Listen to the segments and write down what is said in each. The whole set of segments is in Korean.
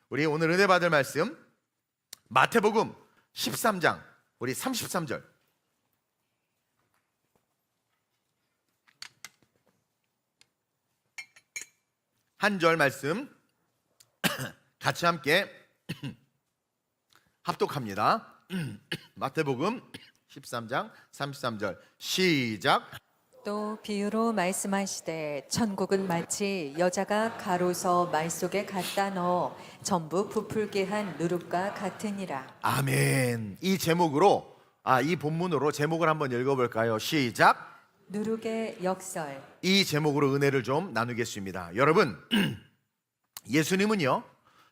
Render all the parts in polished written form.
우리 오늘 은혜 받을 말씀 마태복음 13장 우리 33절 한 절 말씀 같이 함께 합독합니다. 마태복음 13장 33절 시작. 또 비유로 말씀하시되 천국은 마치 여자가 가로서 말 속에 갖다 넣어 전부 부풀게 한 누룩과 같으니라. 아멘. 이 제목으로 이 본문으로 제목을 한번 읽어볼까요? 시작. 누룩의 역설. 이 제목으로 은혜를 좀 나누겠습니다. 여러분, 예수님은요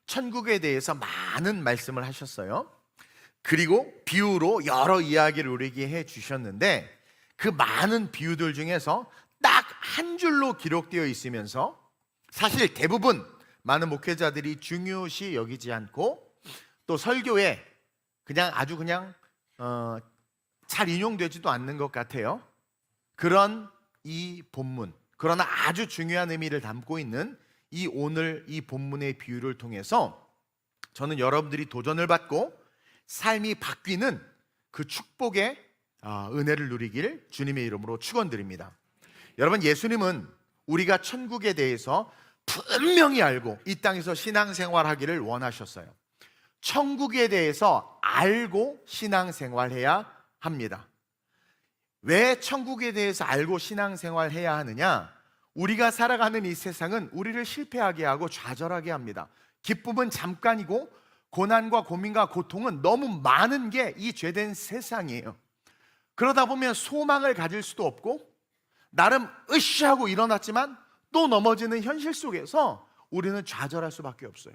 천국에 대해서 많은 말씀을 하셨어요. 그리고 비유로 여러 이야기를 우리에게 해주셨는데 그 많은 비유들 중에서 딱 한 줄로 기록되어 있으면서 사실 대부분 많은 목회자들이 중요시 여기지 않고 또 설교에 아주 잘 인용되지도 않는 것 같아요. 그런 이 본문, 그러나 아주 중요한 의미를 담고 있는 이 오늘 이 본문의 비유를 통해서 저는 여러분들이 도전을 받고 삶이 바뀌는 그 축복의 은혜를 누리길 주님의 이름으로 축원드립니다. 여러분, 예수님은 우리가 천국에 대해서 분명히 알고 이 땅에서 신앙생활하기를 원하셨어요. 천국에 대해서 알고 신앙생활해야 합니다. 왜 천국에 대해서 알고 신앙생활해야 하느냐? 우리가 살아가는 이 세상은 우리를 실패하게 하고 좌절하게 합니다. 기쁨은 잠깐이고 고난과 고민과 고통은 너무 많은 게 이 죄된 세상이에요. 그러다 보면 소망을 가질 수도 없고 나름 으쌰하고 일어났지만 또 넘어지는 현실 속에서 우리는 좌절할 수밖에 없어요.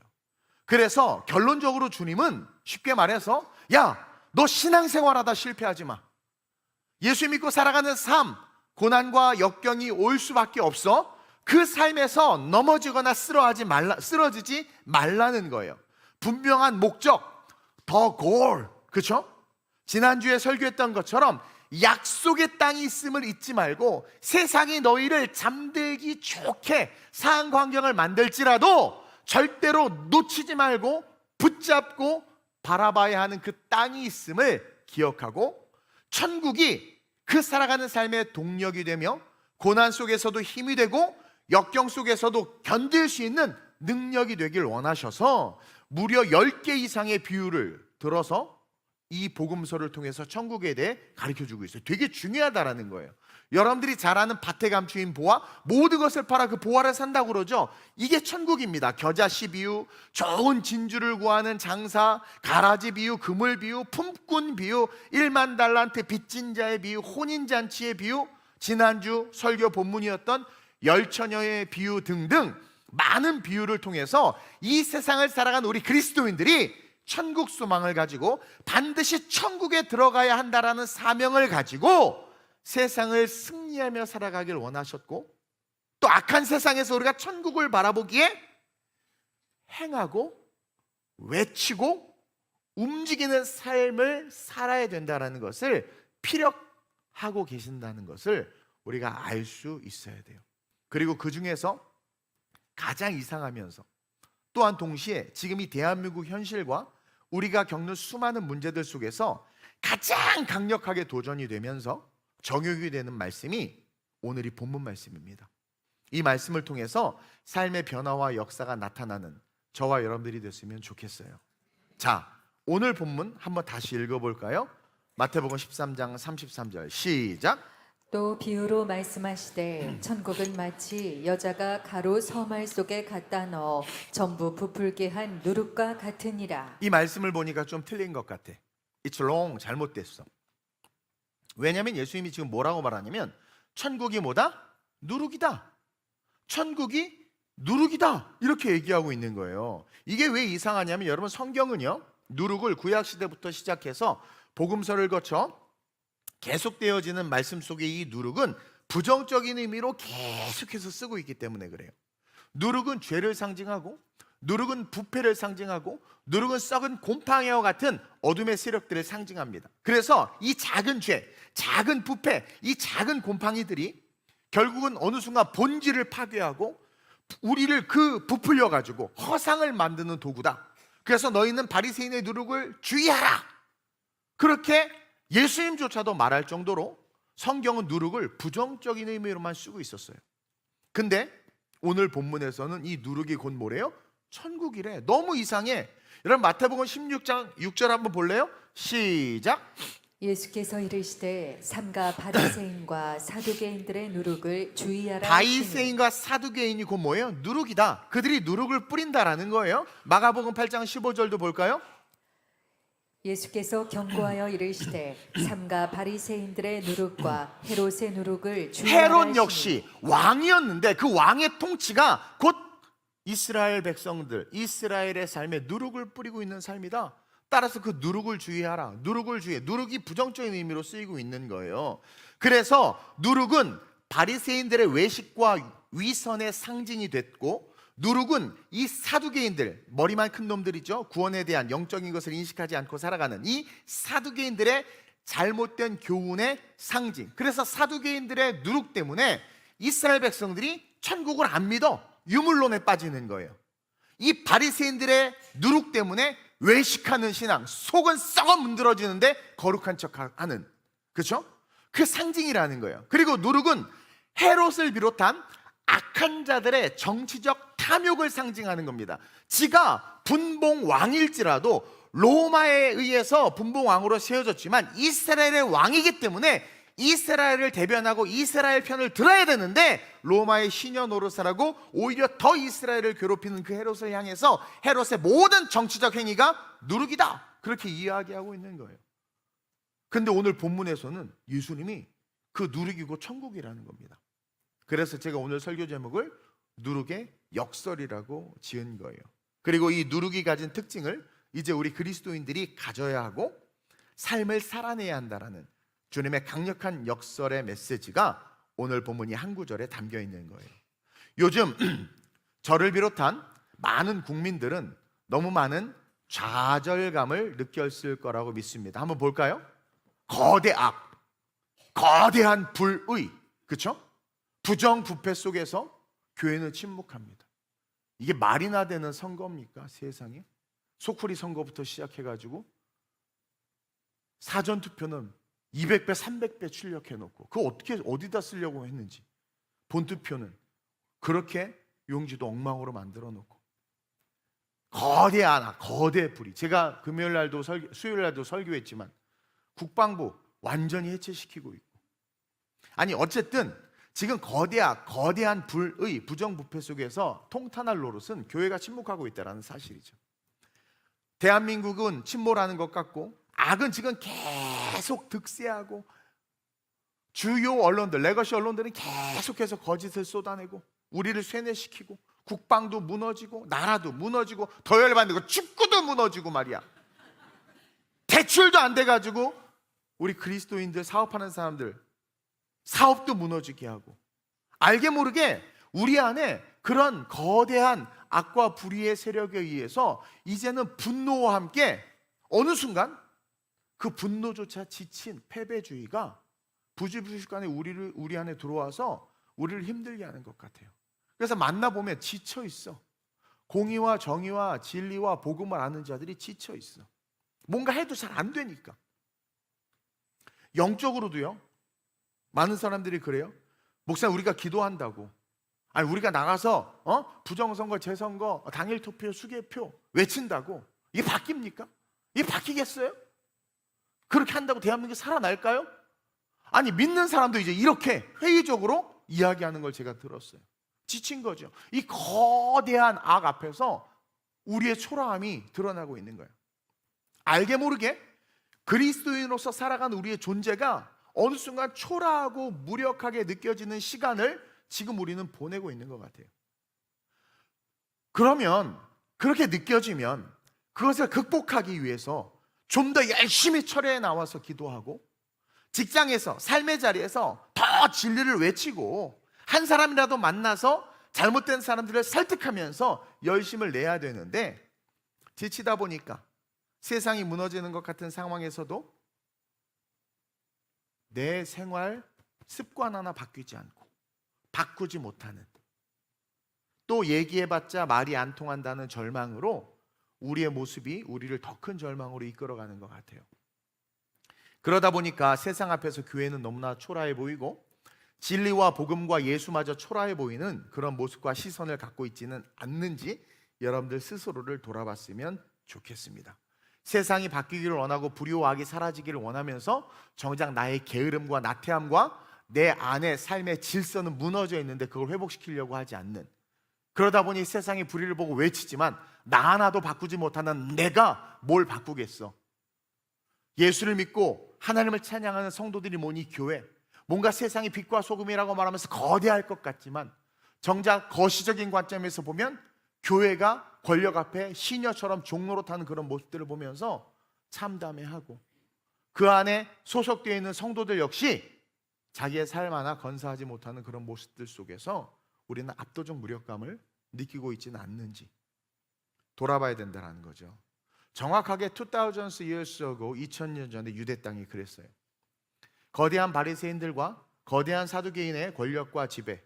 그래서 결론적으로 주님은 쉽게 말해서 야, 너 신앙생활하다 실패하지 마. 예수 믿고 살아가는 삶, 고난과 역경이 올 수밖에 없어. 그 삶에서 넘어지거나 쓰러지지 말라는 거예요. 분명한 목적, 더 골, 그렇죠? 지난주에 설교했던 것처럼 약속의 땅이 있음을 잊지 말고 세상이 너희를 잠들기 좋게 상황 환경을 만들지라도 절대로 놓치지 말고 붙잡고 바라봐야 하는 그 땅이 있음을 기억하고 천국이 그 살아가는 삶의 동력이 되며 고난 속에서도 힘이 되고 역경 속에서도 견딜 수 있는 능력이 되길 원하셔서 무려 10개 이상의 비유를 들어서 이 복음서를 통해서 천국에 대해 가르쳐주고 있어요. 되게 중요하다라는 거예요. 여러분들이 잘 아는 밭에 감추인 보화, 모든 것을 팔아 그 보화를 산다고 그러죠. 이게 천국입니다. 겨자씨 비유, 좋은 진주를 구하는 장사, 가라지 비유, 그물 비유, 품꾼 비유, 1만 달란트 빚진 자의 비유, 혼인잔치의 비유, 지난주 설교 본문이었던 열처녀의 비유 등등 많은 비유를 통해서 이 세상을 살아간 우리 그리스도인들이 천국 소망을 가지고 반드시 천국에 들어가야 한다라는 사명을 가지고 세상을 승리하며 살아가길 원하셨고 또 악한 세상에서 우리가 천국을 바라보기에 행하고 외치고 움직이는 삶을 살아야 된다는 것을 피력하고 계신다는 것을 우리가 알 수 있어야 돼요. 그리고 그 중에서 가장 이상하면서 또한 동시에 지금 이 대한민국 현실과 우리가 겪는 수많은 문제들 속에서 가장 강력하게 도전이 되면서 정욕이 되는 말씀이 오늘 이 본문 말씀입니다. 이 말씀을 통해서 삶의 변화와 역사가 나타나는 저와 여러분들이 됐으면 좋겠어요. 자, 오늘 본문 한번 다시 읽어볼까요? 마태복음 13장 33절 시작. 또 비유로 말씀하시되 천국은 마치 여자가 가로 서말 속에 갖다 넣어 전부 부풀게 한 누룩과 같으니라. 이 말씀을 보니까 좀 틀린 것 같아. It's wrong, 잘못됐어. 왜냐하면 예수님이 지금 뭐라고 말하냐면 천국이 뭐다? 누룩이다. 천국이 누룩이다 이렇게 얘기하고 있는 거예요. 이게 왜 이상하냐면 여러분, 성경은요 누룩을 구약시대부터 시작해서 복음서를 거쳐 계속되어지는 말씀 속에 이 누룩은 부정적인 의미로 계속해서 쓰고 있기 때문에 그래요. 누룩은 죄를 상징하고 누룩은 부패를 상징하고 누룩은 썩은 곰팡이와 같은 어둠의 세력들을 상징합니다. 그래서 이 작은 죄, 작은 부패, 이 작은 곰팡이들이 결국은 어느 순간 본질을 파괴하고 우리를 부풀려 가지고 허상을 만드는 도구다. 그래서 너희는 바리새인의 누룩을 주의하라. 그렇게 예수님조차도 말할 정도로 성경은 누룩을 부정적인 의미로만 쓰고 있었어요. 근데 오늘 본문에서는 이 누룩이 곧 뭐래요? 천국이래. 너무 이상해. 여러분 마태복음 16장 6절 한번 볼래요? 시작. 예수께서 이르시되 삼가 바리새인과 사두개인들의 누룩을 주의하라 하시니. 바리새인과 사두개인이 곧 뭐예요? 누룩이다. 그들이 누룩을 뿌린다라는 거예요. 마가복음 8장 15절도 볼까요? 예수께서 경고하여 이르시되 삼가 바리새인들의 누룩과 헤롯의 누룩을 주의하라 헤롯 하시니. 역시 왕이었는데 그 왕의 통치가 곧 이스라엘 백성들, 이스라엘의 삶에 누룩을 뿌리고 있는 삶이다. 따라서 그 누룩을 주의하라. 누룩을 주의해. 누룩이 부정적인 의미로 쓰이고 있는 거예요. 그래서 누룩은 바리새인들의 외식과 위선의 상징이 됐고, 누룩은 이 사두개인들, 머리만 큰 놈들이죠. 구원에 대한 영적인 것을 인식하지 않고 살아가는 이 사두개인들의 잘못된 교훈의 상징. 그래서 사두개인들의 누룩 때문에 이스라엘 백성들이 천국을 안 믿어 유물론에 빠지는 거예요. 이 바리새인들의 누룩 때문에 외식하는 신앙, 속은 썩어 문드러지는데 거룩한 척하는, 그렇죠? 그 상징이라는 거예요. 그리고 누룩은 헤롯을 비롯한 악한 자들의 정치적 탐욕을 상징하는 겁니다. 지가 분봉 왕일지라도 로마에 의해서 분봉 왕으로 세워졌지만 이스라엘의 왕이기 때문에 이스라엘을 대변하고 이스라엘 편을 들어야 되는데 로마의 시녀 노릇하라고 오히려 더 이스라엘을 괴롭히는 그 헤롯을 향해서 헤롯의 모든 정치적 행위가 누룩이다, 그렇게 이야기하고 있는 거예요. 근데 오늘 본문에서는 예수님이 그 누룩이고 천국이라는 겁니다. 그래서 제가 오늘 설교 제목을 누룩의 역설이라고 지은 거예요. 그리고 이 누룩이 가진 특징을 이제 우리 그리스도인들이 가져야 하고 삶을 살아내야 한다라는 주님의 강력한 역설의 메시지가 오늘 본문이 한 구절에 담겨 있는 거예요. 요즘 저를 비롯한 많은 국민들은 너무 많은 좌절감을 느꼈을 거라고 믿습니다. 한번 볼까요? 거대 악, 거대한 불의, 그렇죠? 부정부패 속에서 교회는 침묵합니다. 이게 말이나 되는 선거입니까? 세상에 소쿠리 선거부터 시작해가지고 사전투표는 200배, 300배 출력해놓고 그거 어떻게 어디다 쓰려고 했는지, 본투표는 그렇게 용지도 엉망으로 만들어놓고 거대한 거대 불이, 제가 금요일 날도 수요일 날도 설교했지만 국방부 완전히 해체시키고 있고, 아니 어쨌든 지금 거대한 불의 부정부패 속에서 통탄할 노릇은 교회가 침묵하고 있다는 사실이죠. 대한민국은 침몰하는 것 같고 악은 지금 계속 득세하고 주요 언론들, 레거시 언론들은 계속해서 거짓을 쏟아내고 우리를 쇠뇌시키고 국방도 무너지고 나라도 무너지고 더 열받는 거 축구도 무너지고 말이야. 대출도 안 돼가지고 우리 그리스도인들 사업하는 사람들 사업도 무너지게 하고, 알게 모르게 우리 안에 그런 거대한 악과 불의의 세력에 의해서 이제는 분노와 함께 어느 순간 그 분노조차 지친 패배주의가 부지불식간에 우리 안에 들어와서 우리를 힘들게 하는 것 같아요. 그래서 만나보면 지쳐 있어. 공의와 정의와 진리와 복음을 아는 자들이 지쳐 있어. 뭔가 해도 잘 안 되니까. 영적으로도요, 많은 사람들이 그래요. 목사님, 우리가 기도한다고, 아니 우리가 나가서 부정선거, 재선거, 당일 투표, 수개표 외친다고 이게 바뀝니까? 이게 바뀌겠어요? 그렇게 한다고 대한민국이 살아날까요? 아니 믿는 사람도 이제 이렇게 회의적으로 이야기하는 걸 제가 들었어요. 지친 거죠. 이 거대한 악 앞에서 우리의 초라함이 드러나고 있는 거예요. 알게 모르게 그리스도인으로서 살아가는 우리의 존재가 어느 순간 초라하고 무력하게 느껴지는 시간을 지금 우리는 보내고 있는 것 같아요. 그러면 그렇게 느껴지면 그것을 극복하기 위해서 좀 더 열심히 철회에 나와서 기도하고 직장에서 삶의 자리에서 더 진리를 외치고 한 사람이라도 만나서 잘못된 사람들을 설득하면서 열심을 내야 되는데, 지치다 보니까 세상이 무너지는 것 같은 상황에서도 내 생활 습관 하나 바뀌지 않고 바꾸지 못하는, 또 얘기해봤자 말이 안 통한다는 절망으로 우리의 모습이 우리를 더 큰 절망으로 이끌어가는 것 같아요. 그러다 보니까 세상 앞에서 교회는 너무나 초라해 보이고 진리와 복음과 예수마저 초라해 보이는 그런 모습과 시선을 갖고 있지는 않는지 여러분들 스스로를 돌아봤으면 좋겠습니다. 세상이 바뀌기를 원하고 불의와 악이 사라지기를 원하면서 정작 나의 게으름과 나태함과 내 안의 삶의 질서는 무너져 있는데 그걸 회복시키려고 하지 않는, 그러다 보니 세상이 불의를 보고 외치지만 나 하나도 바꾸지 못하는 내가 뭘 바꾸겠어. 예수를 믿고 하나님을 찬양하는 성도들이 뭐니 교회, 뭔가 세상이 빛과 소금이라고 말하면서 거대할 것 같지만 정작 거시적인 관점에서 보면 교회가 권력 앞에 시녀처럼 종노릇하는 그런 모습들을 보면서 참담해하고, 그 안에 소속되어 있는 성도들 역시 자기의 삶 하나 건사하지 못하는 그런 모습들 속에서 우리는 압도적 무력감을 느끼고 있지는 않는지 돌아봐야 된다는 거죠. 정확하게 2000 years ago, 2000년 전에 유대 땅이 그랬어요. 거대한 바리새인들과 거대한 사두개인의 권력과 지배,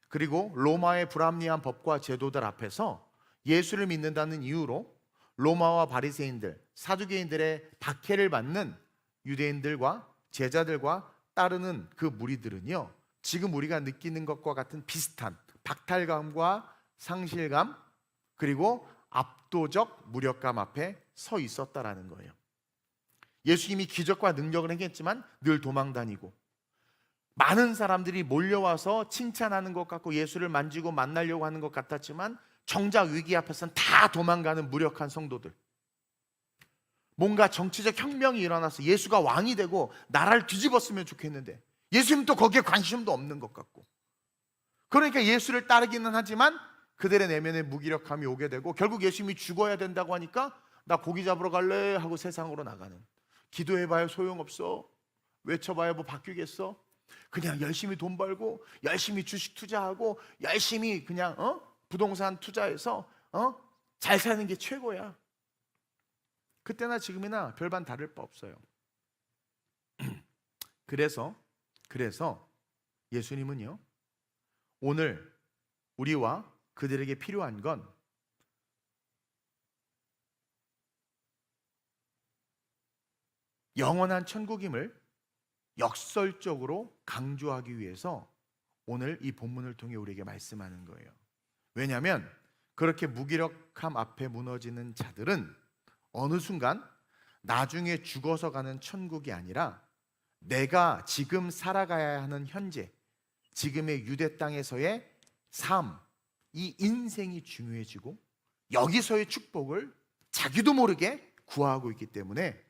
그리고 로마의 불합리한 법과 제도들 앞에서 예수를 믿는다는 이유로 로마와 바리새인들, 사두개인들의 박해를 받는 유대인들과 제자들과 따르는 그 무리들은요, 지금 우리가 느끼는 것과 같은 비슷한 박탈감과 상실감, 그리고 압도적 무력감 앞에 서 있었다라는 거예요. 예수님이 기적과 능력을 행했지만 늘 도망다니고, 많은 사람들이 몰려와서 칭찬하는 것 같고 예수를 만지고 만나려고 하는 것 같았지만 정작 위기 앞에서는 다 도망가는 무력한 성도들, 뭔가 정치적 혁명이 일어나서 예수가 왕이 되고 나라를 뒤집었으면 좋겠는데 예수님 또 거기에 관심도 없는 것 같고, 그러니까 예수를 따르기는 하지만 그들의 내면에 무기력함이 오게 되고 결국 예수님이 죽어야 된다고 하니까 나 고기 잡으러 갈래 하고 세상으로 나가는, 기도해봐야 소용없어, 외쳐봐야 뭐 바뀌겠어, 그냥 열심히 돈 벌고 열심히 주식 투자하고 열심히 그냥 부동산 투자해서 잘 사는 게 최고야. 그때나 지금이나 별반 다를 바 없어요. 그래서 예수님은요, 오늘 우리와 그들에게 필요한 건 영원한 천국임을 역설적으로 강조하기 위해서 오늘 이 본문을 통해 우리에게 말씀하는 거예요. 왜냐하면 그렇게 무기력함 앞에 무너지는 자들은 어느 순간 나중에 죽어서 가는 천국이 아니라 내가 지금 살아가야 하는 현재, 지금의 유대 땅에서의 삶, 이 인생이 중요해지고 여기서의 축복을 자기도 모르게 구하고 있기 때문에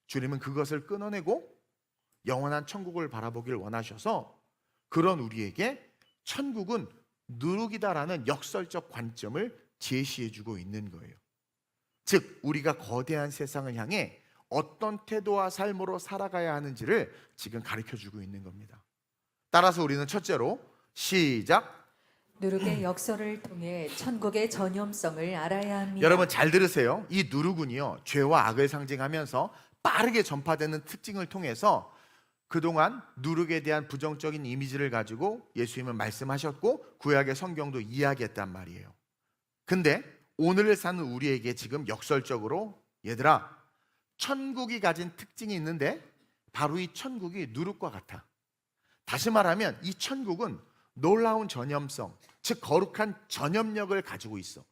주님은 그것을 끊어내고 영원한 천국을 바라보길 원하셔서 그런 우리에게 천국은 누룩이다라는 역설적 관점을 제시해주고 있는 거예요. 즉 우리가 거대한 세상을 향해 어떤 태도와 삶으로 살아가야 하는지를 지금 가르쳐주고 있는 겁니다. 따라서 우리는 첫째로 시작, 누룩의 역설을 통해 천국의 전염성을 알아야 합니다. 여러분 잘 들으세요. 이 누룩은요, 죄와 악을 상징하면서 빠르게 전파되는 특징을 통해서 그동안 누룩에 대한 부정적인 이미지를 가지고 예수님은 말씀하셨고 구약의 성경도 이야기했단 말이에요. 근데 오늘을 사는 우리에게 지금 역설적으로 얘들아, 천국이 가진 특징이 있는데 바로 이 천국이 누룩과 같아. 다시 말하면 이 천국은 놀라운 전염성, 즉 거룩한 전염력을 가지고 있어.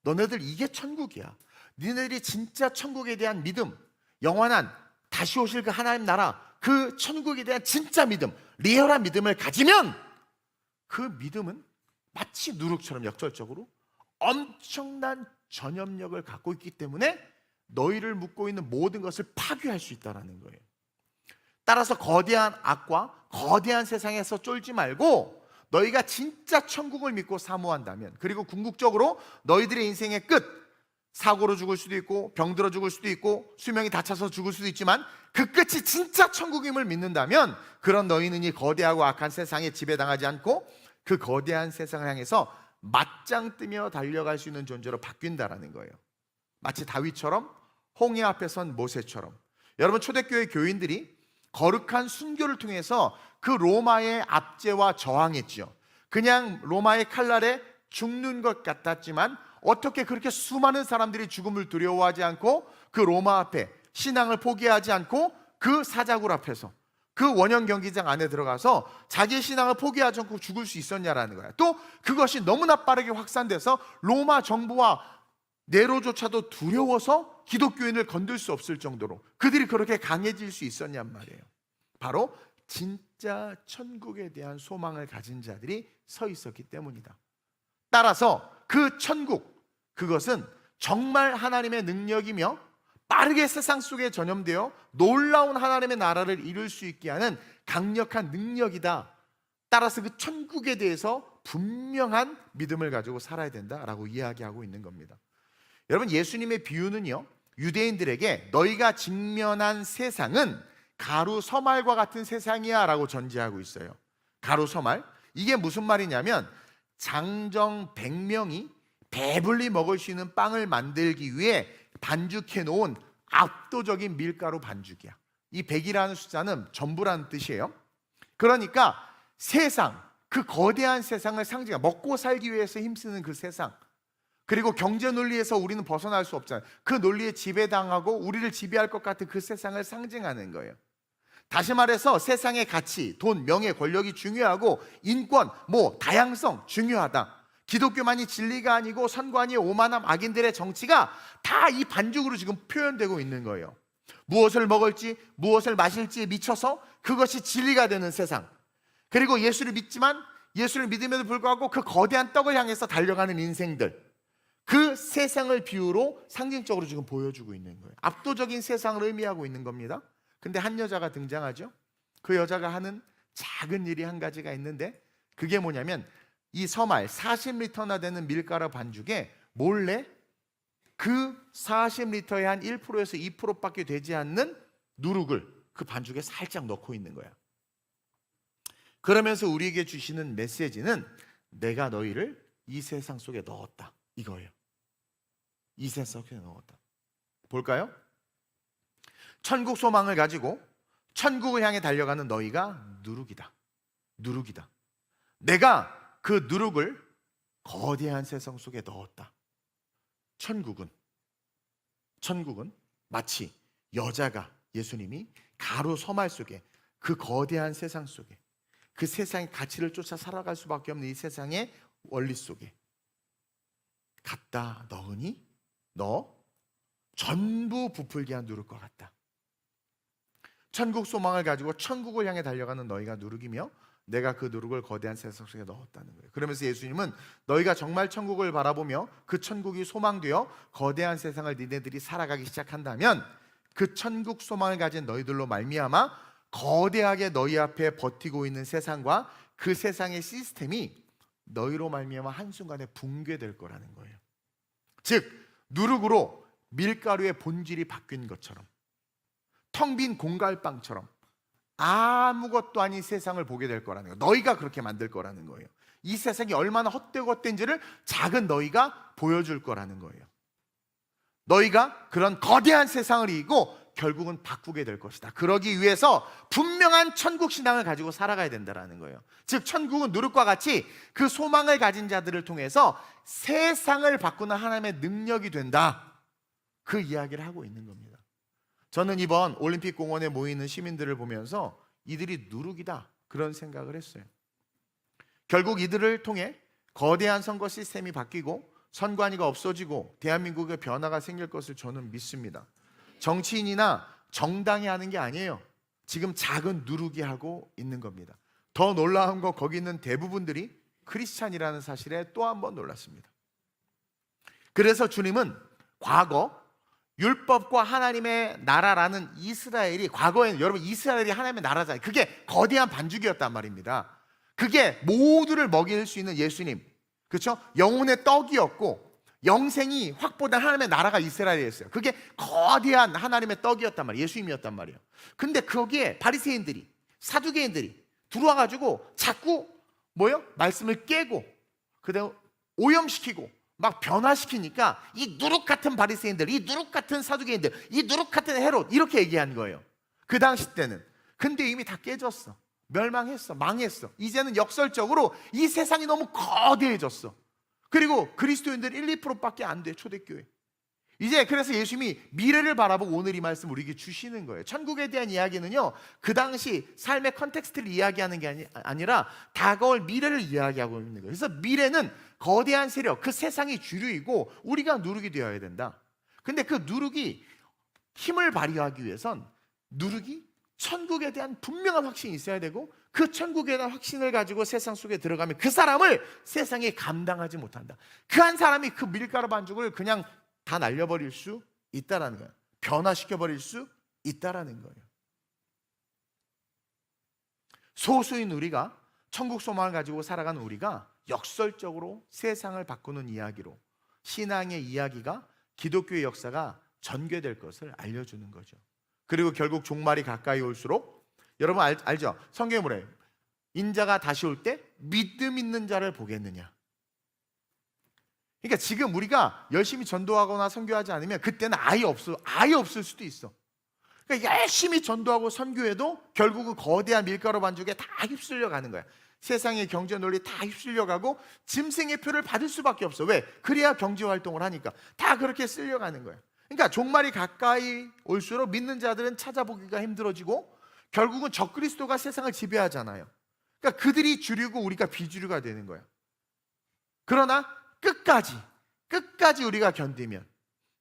너네들 이게 천국이야. 니네들이 진짜 천국에 대한 믿음, 영원한 다시 오실 그 하나님 나라, 그 천국에 대한 진짜 믿음, 리얼한 믿음을 가지면 그 믿음은 마치 누룩처럼 역설적으로 엄청난 전염력을 갖고 있기 때문에 너희를 묶고 있는 모든 것을 파괴할 수 있다는 거예요. 따라서 거대한 악과 거대한 세상에서 쫄지 말고 너희가 진짜 천국을 믿고 사모한다면, 그리고 궁극적으로 너희들의 인생의 끝, 사고로 죽을 수도 있고 병들어 죽을 수도 있고 수명이 닫혀서 죽을 수도 있지만 그 끝이 진짜 천국임을 믿는다면 그런 너희는 이 거대하고 악한 세상에 지배당하지 않고 그 거대한 세상을 향해서 맞짱 뜨며 달려갈 수 있는 존재로 바뀐다라는 거예요. 마치 다윗처럼, 홍해 앞에 선 모세처럼. 여러분 초대교회 교인들이 거룩한 순교를 통해서 그 로마의 압제와 저항했죠. 그냥 로마의 칼날에 죽는 것 같았지만 어떻게 그렇게 수많은 사람들이 죽음을 두려워하지 않고 그 로마 앞에 신앙을 포기하지 않고 그 사자굴 앞에서 그 원형 경기장 안에 들어가서 자기의 신앙을 포기하지 않고 죽을 수 있었냐라는 거야. 또 그것이 너무나 빠르게 확산돼서 로마 정부와 네로조차도 두려워서 기독교인을 건들 수 없을 정도로 그들이 그렇게 강해질 수 있었냔 말이에요. 바로 진짜 천국에 대한 소망을 가진 자들이 서 있었기 때문이다. 따라서 그 천국, 그것은 정말 하나님의 능력이며 빠르게 세상 속에 전염되어 놀라운 하나님의 나라를 이룰 수 있게 하는 강력한 능력이다. 따라서 그 천국에 대해서 분명한 믿음을 가지고 살아야 된다라고 이야기하고 있는 겁니다. 여러분, 예수님의 비유는요, 유대인들에게 너희가 직면한 세상은 가루 서말과 같은 세상이야 라고 전제하고 있어요. 가루 서말, 이게 무슨 말이냐면 장정 100명이 배불리 먹을 수 있는 빵을 만들기 위해 반죽해 놓은 압도적인 밀가루 반죽이야. 이 100이라는 숫자는 전부라는 뜻이에요. 그러니까 세상, 그 거대한 세상을 상징해, 먹고 살기 위해서 힘쓰는 그 세상, 그리고 경제 논리에서 우리는 벗어날 수 없잖아요. 그 논리에 지배당하고 우리를 지배할 것 같은 그 세상을 상징하는 거예요. 다시 말해서 세상의 가치, 돈, 명예, 권력이 중요하고 인권, 다양성 중요하다. 기독교만이 진리가 아니고 선관위 오만함 악인들의 정치가 다 이 반죽으로 지금 표현되고 있는 거예요. 무엇을 먹을지 무엇을 마실지에 미쳐서 그것이 진리가 되는 세상, 그리고 예수를 믿지만 예수를 믿음에도 불구하고 그 거대한 떡을 향해서 달려가는 인생들, 그 세상을 비유로 상징적으로 지금 보여주고 있는 거예요. 압도적인 세상을 의미하고 있는 겁니다. 근데 한 여자가 등장하죠. 그 여자가 하는 작은 일이 한 가지가 있는데 그게 뭐냐면 이 서말 40리터나 되는 밀가루 반죽에 몰래 그 40리터의 한 1%에서 2%밖에 되지 않는 누룩을 그 반죽에 살짝 넣고 있는 거야. 그러면서 우리에게 주시는 메시지는 내가 너희를 이 세상 속에 넣었다, 이거예요. 이 세상 속에 넣었다. 볼까요? 천국 소망을 가지고 천국을 향해 달려가는 너희가 누룩이다. 누룩이다. 내가 그 누룩을 거대한 세상 속에 넣었다. 천국은 마치 여자가, 예수님이 가루 서말 속에, 그 거대한 세상 속에, 그 세상의 가치를 쫓아 살아갈 수밖에 없는 이 세상의 원리 속에 갖다 넣으니 너 전부 부풀게 한 누룩과 같다. 천국 소망을 가지고 천국을 향해 달려가는 너희가 누룩이며 내가 그 누룩을 거대한 세상 속에 넣었다는 거예요. 그러면서 예수님은 너희가 정말 천국을 바라보며 그 천국이 소망되어 거대한 세상을 니네들이 살아가기 시작한다면 그 천국 소망을 가진 너희들로 말미암아 거대하게 너희 앞에 버티고 있는 세상과 그 세상의 시스템이 너희로 말미암아 한순간에 붕괴될 거라는 거예요. 즉 누룩으로 밀가루의 본질이 바뀐 것처럼, 텅 빈 공갈빵처럼 아무것도 아닌 세상을 보게 될 거라는 거예요. 너희가 그렇게 만들 거라는 거예요. 이 세상이 얼마나 헛되고 헛된지를 작은 너희가 보여줄 거라는 거예요. 너희가 그런 거대한 세상을 이기고 결국은 바꾸게 될 것이다. 그러기 위해서 분명한 천국 신앙을 가지고 살아가야 된다는 거예요. 즉 천국은 누룩과 같이 그 소망을 가진 자들을 통해서 세상을 바꾸는 하나님의 능력이 된다. 그 이야기를 하고 있는 겁니다. 저는 이번 올림픽 공원에 모이는 시민들을 보면서 이들이 누룩이다, 그런 생각을 했어요. 결국 이들을 통해 거대한 선거 시스템이 바뀌고 선관위가 없어지고 대한민국의 변화가 생길 것을 저는 믿습니다. 정치인이나 정당이 하는 게 아니에요. 지금 작은 누룩이 하고 있는 겁니다. 더 놀라운 건 거기 있는 대부분들이 크리스찬이라는 사실에 또 한 번 놀랐습니다. 그래서 주님은 과거 율법과 하나님의 나라라는 이스라엘이, 과거에는 여러분 이스라엘이 하나님의 나라잖아요. 그게 거대한 반죽이었단 말입니다. 그게 모두를 먹일 수 있는 예수님, 그렇죠? 영혼의 떡이었고 영생이 확보된 하나님의 나라가 이스라엘이었어요. 그게 거대한 하나님의 떡이었단 말이에요. 예수님이었단 말이에요. 근데 거기에 바리새인들이, 사두개인들이 들어와가지고 자꾸 말씀을 깨고 그다음 오염시키고 막 변화시키니까 이 누룩 같은 바리새인들, 이 누룩 같은 사두개인들, 이 누룩 같은 헤롯, 이렇게 얘기한 거예요. 그 당시 때는. 근데 이미 다 깨졌어. 멸망했어. 망했어. 이제는 역설적으로 이 세상이 너무 거대해졌어. 그리고 그리스도인들 1, 2%밖에 안 돼, 초대교회. 이제 그래서 예수님이 미래를 바라보고 오늘 이 말씀 우리에게 주시는 거예요. 천국에 대한 이야기는요, 그 당시 삶의 컨텍스트를 이야기하는 게 아니라 다가올 미래를 이야기하고 있는 거예요. 그래서 미래는 거대한 세력, 그 세상이 주류이고 우리가 누룩이 되어야 된다. 근데 그 누룩이 힘을 발휘하기 위해선 누룩이 천국에 대한 분명한 확신이 있어야 되고, 그 천국에 대한 확신을 가지고 세상 속에 들어가면 그 사람을 세상에 감당하지 못한다. 그 한 사람이 그 밀가루 반죽을 그냥 다 날려버릴 수 있다라는 거예요. 변화시켜버릴 수 있다라는 거예요. 소수인 우리가, 천국 소망을 가지고 살아가는 우리가 역설적으로 세상을 바꾸는 이야기로 신앙의 이야기가, 기독교의 역사가 전개될 것을 알려주는 거죠. 그리고 결국 종말이 가까이 올수록, 여러분 알죠? 성경에 뭐래요? 인자가 다시 올 때 믿음 있는 자를 보겠느냐. 그러니까 지금 우리가 열심히 전도하거나 선교하지 않으면 그때는 아예 없을 수도 있어. 그러니까 열심히 전도하고 선교해도 결국은 거대한 밀가루 반죽에 다 휩쓸려 가는 거야. 세상의 경제 논리 다 휩쓸려 가고 짐승의 표를 받을 수밖에 없어. 왜? 그래야 경제 활동을 하니까. 다 그렇게 쓸려 가는 거야. 그러니까 종말이 가까이 올수록 믿는 자들은 찾아보기가 힘들어지고 결국은 적그리스도가 세상을 지배하잖아요. 그러니까 그들이 주류고 우리가 비주류가 되는 거야. 그러나 끝까지 우리가 견디면,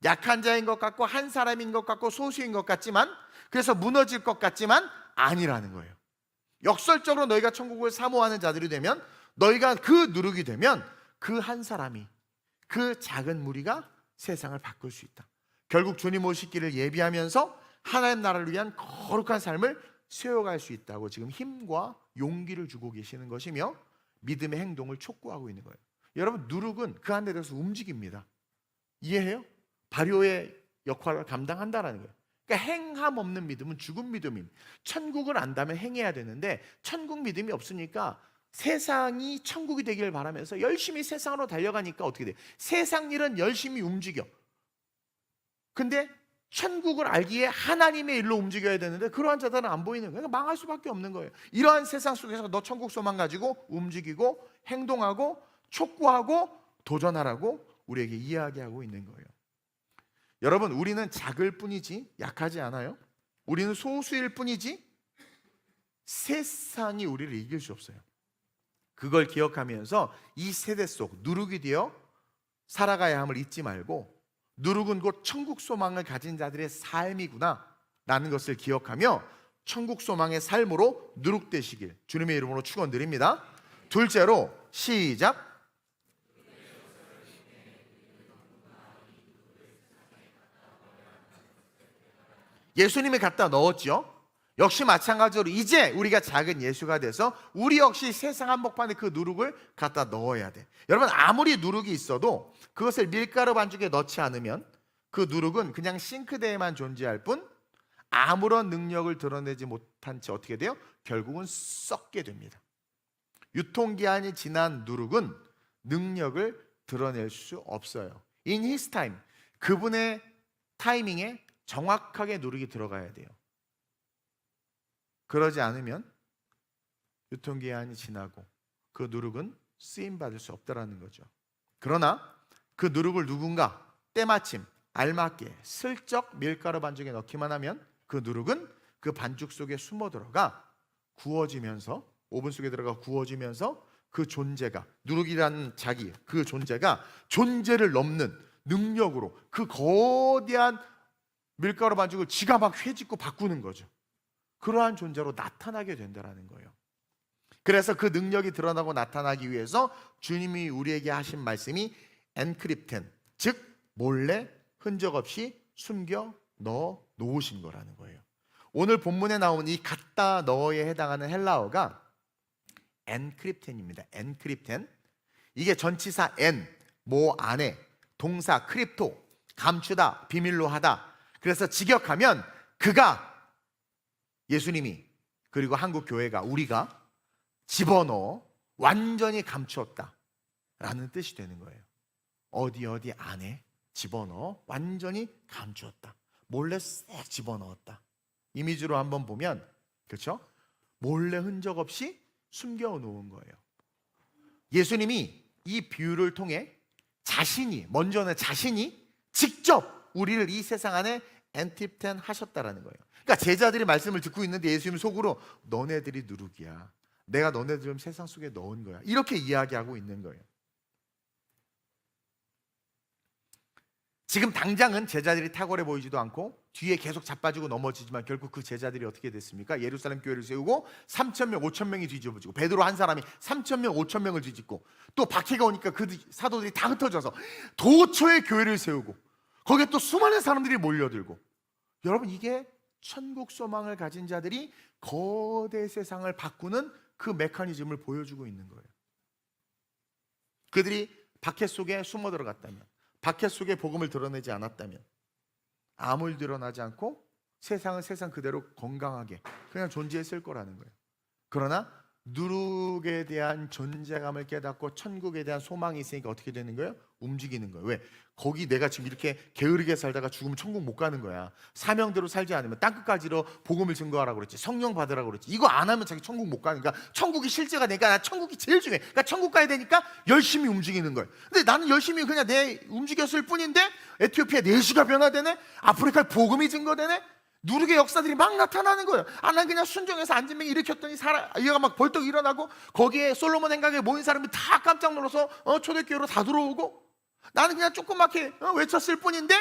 약한 자인 것 같고 한 사람인 것 같고 소수인 것 같지만, 그래서 무너질 것 같지만 아니라는 거예요. 역설적으로 너희가 천국을 사모하는 자들이 되면, 너희가 그 누룩이 되면 그 한 사람이, 그 작은 무리가 세상을 바꿀 수 있다. 결국 주님 오실 길을 예비하면서 하나님 나라를 위한 거룩한 삶을 세워갈 수 있다고 지금 힘과 용기를 주고 계시는 것이며, 믿음의 행동을 촉구하고 있는 거예요. 여러분, 누룩은 그 안에 대해서 움직입니다. 이해해요? 발효의 역할을 감당한다는 거예요. 그러니까 행함 없는 믿음은 죽은 믿음입니다. 천국을 안다면 행해야 되는데 천국 믿음이 없으니까 세상이 천국이 되기를 바라면서 열심히 세상으로 달려가니까 어떻게 돼? 세상 일은 열심히 움직여. 근데 천국을 알기에 하나님의 일로 움직여야 되는데 그러한 자들은 안 보이는 거예요. 그러니까 망할 수밖에 없는 거예요. 이러한 세상 속에서 너 천국 소망 가지고 움직이고 행동하고 촉구하고 도전하라고 우리에게 이야기하고 있는 거예요. 여러분, 우리는 작을 뿐이지 약하지 않아요. 우리는 소수일 뿐이지 세상이 우리를 이길 수 없어요. 그걸 기억하면서 이 세대 속 누룩이 되어 살아가야 함을 잊지 말고, 누룩은 곧 천국 소망을 가진 자들의 삶이구나 라는 것을 기억하며 천국 소망의 삶으로 누룩되시길 주님의 이름으로 축원드립니다. 둘째로, 시작. 예수님이 갖다 넣었죠. 역시 마찬가지로 이제 우리가 작은 예수가 돼서 우리 역시 세상 한복판에 그 누룩을 갖다 넣어야 돼. 여러분, 아무리 누룩이 있어도 그것을 밀가루 반죽에 넣지 않으면 그 누룩은 그냥 싱크대에만 존재할 뿐 아무런 능력을 드러내지 못한 채 어떻게 돼요? 결국은 썩게 됩니다. 유통기한이 지난 누룩은 능력을 드러낼 수 없어요. In his time, 그분의 타이밍에 정확하게 누룩이 들어가야 돼요. 그러지 않으면 유통기한이 지나고 그 누룩은 쓰임받을 수 없다라는 거죠. 그러나 그 누룩을 누군가 때마침 알맞게 슬쩍 밀가루 반죽에 넣기만 하면 그 누룩은 그 반죽 속에 숨어 들어가 구워지면서, 오븐 속에 들어가 구워지면서 그 존재가, 누룩이라는 자기, 그 존재가 존재를 넘는 능력으로 그 거대한 밀가루 반죽을 지가 막 회짓고 바꾸는 거죠. 그러한 존재로 나타나게 된다는 거예요. 그래서 그 능력이 드러나고 나타나기 위해서 주님이 우리에게 하신 말씀이 엔크립텐, 즉 몰래 흔적 없이 숨겨 넣어 놓으신 거라는 거예요. 오늘 본문에 나온 이 갖다 넣어에 해당하는 헬라어가 엔크립텐입니다. 엔크립텐. 이게 전치사 엔, 뭐 안에, 동사 크립토, 감추다, 비밀로 하다. 그래서 직역하면 그가, 예수님이, 그리고 한국 교회가, 우리가 집어넣어 완전히 감추었다 라는 뜻이 되는 거예요. 어디 안에 집어넣어 완전히 감추었다, 몰래 싹 집어넣었다. 이미지로 한번 보면, 그렇죠? 몰래 흔적 없이 숨겨놓은 거예요. 예수님이 이 비유를 통해 먼저는 자신이 직접 우리를 이 세상 안에 엔티프텐 하셨다라는 거예요. 그러니까 제자들이 말씀을 듣고 있는데 예수님 속으로 너네들이 누룩이야. 내가 너네들을 세상 속에 넣은 거야. 이렇게 이야기하고 있는 거예요. 지금 당장은 제자들이 탁월해 보이지도 않고 뒤에 계속 자빠지고 넘어지지만 결국 그 제자들이 어떻게 됐습니까? 예루살렘 교회를 세우고 3,000명, 5,000명이 뒤집어지고 베드로 한 사람이 3,000명, 5,000명을 뒤집고 또 박해가 오니까 그 사도들이 다 흩어져서 도처의 교회를 세우고 거기에 또 수많은 사람들이 몰려들고 여러분 이게 천국 소망을 가진 자들이 거대 세상을 바꾸는 그 메커니즘을 보여주고 있는 거예요. 그들이 박해 속에 숨어 들어갔다면 박해 속에 복음을 드러내지 않았다면 아무 일 드러나지 않고 세상은 세상 그대로 건강하게 그냥 존재했을 거라는 거예요. 그러나 누룩에 대한 존재감을 깨닫고 천국에 대한 소망이 있으니까 어떻게 되는 거예요? 움직이는 거예요. 왜? 거기 내가 지금 이렇게 게으르게 살다가 죽으면 천국 못 가는 거야. 사명대로 살지 않으면 땅끝까지로 복음을 증거하라고 그랬지, 성령 받으라고 그랬지. 이거 안 하면 자기 천국 못 가니까 천국이 실제가 되니까 나 천국이 제일 중요해. 그러니까 천국 가야 되니까 열심히 움직이는 거예요. 근데 나는 열심히 그냥 내 움직였을 뿐인데 에티오피아 내시가 변화되네, 아프리카에 복음이 증거되네, 누룩의 역사들이 막 나타나는 거예요. 난 그냥 순종해서 안진뱅이 일으켰더니 얘가 막 벌떡 일어나고 거기에 솔로몬 행각에 모인 사람이 다 깜짝 놀라서 초대교회로 다 들어오고 나는 그냥 조그맣게 외쳤을 뿐인데